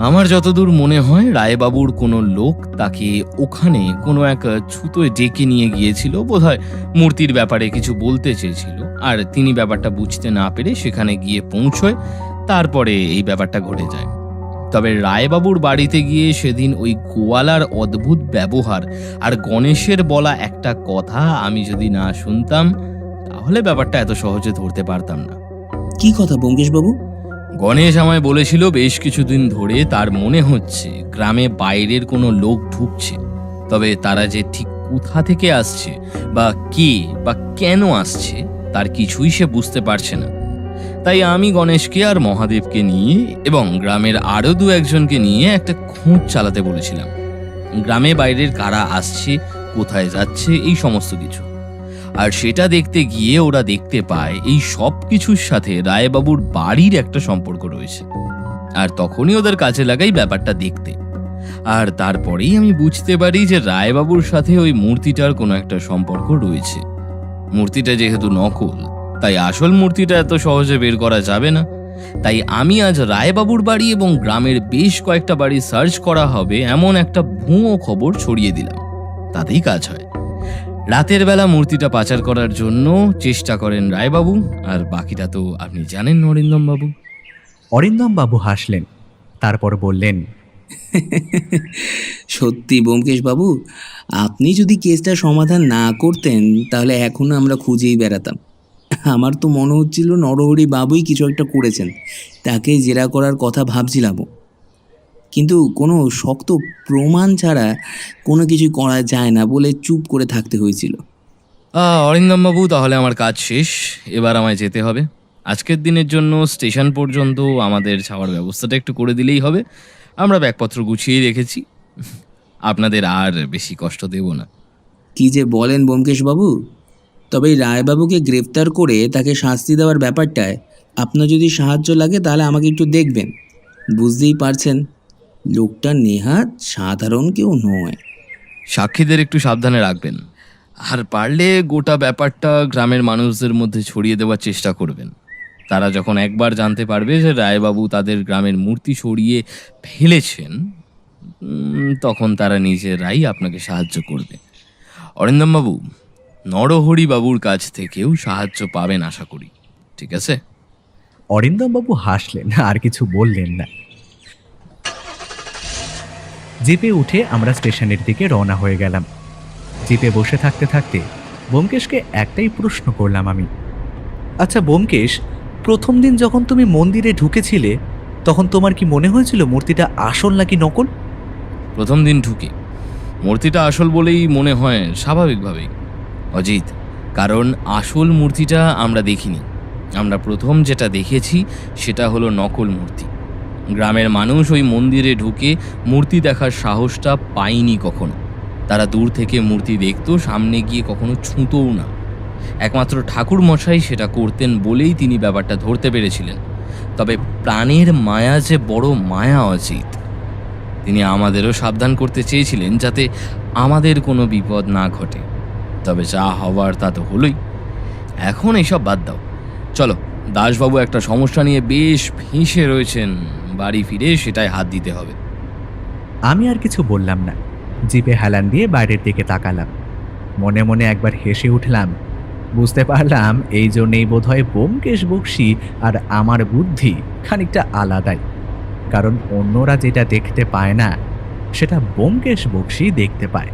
আমার যতদূর মনে হয় রায়বাবুর কোনো লোক তাকে ওখানে কোনো এক ছুতোয় ডেকে নিয়ে গিয়েছিল, বোধহয় মূর্তির ব্যাপারে কিছু বলতে চেয়েছিল, আর তিনি ব্যাপারটা বুঝতে না পেরে সেখানে গিয়ে পৌঁছয়, তারপরে এই ব্যাপারটা ঘটে যায়। তবে রায়বাবুর বাড়িতে গিয়ে সেদিন ওই গোয়ালার অদ্ভুত ব্যবহার আর গণেশের বলা একটা কথা আমি যদি না শুনতাম, তাহলে ব্যাপারটা এত সহজে ধরতে পারতাম না। কি কথা ব্যোমকেশ বাবু? গণেশ আমায় বলেছিল বেশ কিছুদিন ধরে তার মনে হচ্ছে গ্রামে বাইরের কোনো লোক ঢুকছে, তবে তারা যে ঠিক কোথা থেকে আসছে বা কে বা কেন আসছে তার কিছুই সে বুঝতে পারছে না। তাই আমি গণেশকে আর মহাদেবকে নিয়ে এবং গ্রামের আরো 2-1জনকে নিয়ে একটা খোঁজ চালাতে বলেছিলাম। গ্রামে বাইরের কারা আসছে, কোথায় যাচ্ছে, এই সমস্ত কিছু। আর সেটা দেখতে গিয়ে ওরা দেখতে পায় এই সব কিছুর সাথে রায়বাবুর বাড়ির একটা সম্পর্ক রয়েছে, আর তখনই ওদের কাছে লাগাই ব্যাপারটা দেখতে। আর তারপরেই আমি বুঝতে পারি যে রায়বাবুর সাথে ওই মূর্তিটার কোনো একটা সম্পর্ক রয়েছে। মূর্তিটা যেহেতু নকল, তাই আসল মূর্তিটা এত সহজে বের করা যাবে না। তাই আমি আজ রায়বাবুর বাড়ি এবং গ্রামের বেশ কয়েকটা বাড়ি সার্চ করা হবে এমন একটা ভুয়ো খবর ছড়িয়ে দিলাম, তাতেই কাজ হয়। রাতের বেলা মূর্তিটা পাচার করার জন্য চেষ্টা করেন রায়বাবু, আর বাকিটা তো আপনি জানেন অরিন্দম বাবু। অরিন্দম বাবু হাসলেন, তারপর বললেন, সত্যি ব্যোমকেশ বাবু, আপনি যদি কেসটা সমাধান না করতেন তাহলে এখনো আমরা খুঁজেই বেড়াতাম। আমার তো মনে হচ্ছিল নরহরি বাবুই কিছু একটা করেছেন, তাকে জেরা করার কথা ভাবছিলামও, কিন্তু কোনো শক্ত প্রমাণ ছাড়া কোনো কিছু করা যায় না বলে চুপ করে থাকতে হয়েছিল। অরিন্দম বাবু, তাহলে আমার কাজ শেষ, এবার আমায় যেতে হবে। আজকের দিনের জন্য স্টেশন পর্যন্ত আমাদের যাওয়ার ব্যবস্থাটা একটু করে দিলেই হবে। আমরা ব্যাগপত্র গুছিয়ে রেখেছি, আপনাদের আর বেশি কষ্ট দেব না। কি যে বলেন ব্যোমকেশ বাবু, তবে এই রায়বাবুকে গ্রেফতার করে তাকে শাস্তি দেওয়ার ব্যাপারটায় আপনার যদি সাহায্য লাগে তাহলে আমাকে একটু দেখবেন। বুঝতেই পারছেন লোকটা নেহাত সাধারণ কেউ নয়। সাক্ষীদের একটু সাবধানে রাখবেন। আর পারলে গোটা ব্যাপারটা গ্রামের মানুষদের মধ্যে ছড়িয়ে দেওয়ার চেষ্টা করবেন। তারা যখন একবার জানতে পারবে যে রায়বাবু তাদের গ্রামের মূর্তি সরিয়ে ফেলেছেন, তখন তারা নিজেরাই আপনাকে সাহায্য করবে। অরিন্দমবাবু, নরহরি বাবুর কাছ থেকেও সাহায্য পাবেন আশা করি, ঠিক আছে? অরিন্দমবাবু হাসলেন, আর কিছু বললেন না। জিপে উঠে আমরা স্টেশনের দিকে রওনা হয়ে গেলাম। জিপে বসে থাকতে থাকতে ব্যোমকেশকে একটাই প্রশ্ন করলাম আমি। আচ্ছা ব্যোমকেশ, প্রথম দিন যখন তুমি মন্দিরে ঢুকেছিলে তখন তোমার কি মনে হয়েছিল মূর্তিটা আসল নাকি নকল? প্রথম দিন ঢুকে মূর্তিটা আসল বলেই মনে হয় স্বাভাবিকভাবেই অজিত, কারণ আসল মূর্তিটা আমরা দেখিনি। আমরা প্রথম যেটা দেখেছি সেটা হলো নকল মূর্তি। গ্রামের মানুষ ওই মন্দিরে ঢুকে মূর্তি দেখার সাহসটা পায়নি কখনো। তারা দূর থেকে মূর্তি দেখতো, সামনে গিয়ে কখনো ছুঁতোও না। একমাত্র ঠাকুর মশাই সেটা করতেন বলেই তিনি ব্যাপারটা ধরতে পেরেছিলেন। তবে প্রাণের মায়া যে বড় মায়া অজিত, তিনি আমাদেরও সাবধান করতে চেয়েছিলেন যাতে আমাদের কোনো বিপদ না ঘটে। তবে যা হওয়ার তা তো হলোই। এখন এইসব বাদ দাও, চলো। দাসবাবু একটা সমস্যা নিয়ে বেশ ফেঁসে রয়েছেন, বাড়ি ফিরে সেটাই হাত দিতে হবে। আমি আর কিছু বললাম না, জিপে হেলান দিয়ে বাইরের দিকে তাকালাম। মনে মনে একবার হেসে উঠলাম। বুঝতে পারলাম এই জন্যেই বোধহয় ব্যোমকেশ বক্সী আর আমার বুদ্ধি খানিকটা আলাদাই, কারণ অন্যরা যেটা দেখতে পায় না সেটা ব্যোমকেশ বক্সী দেখতে পায়।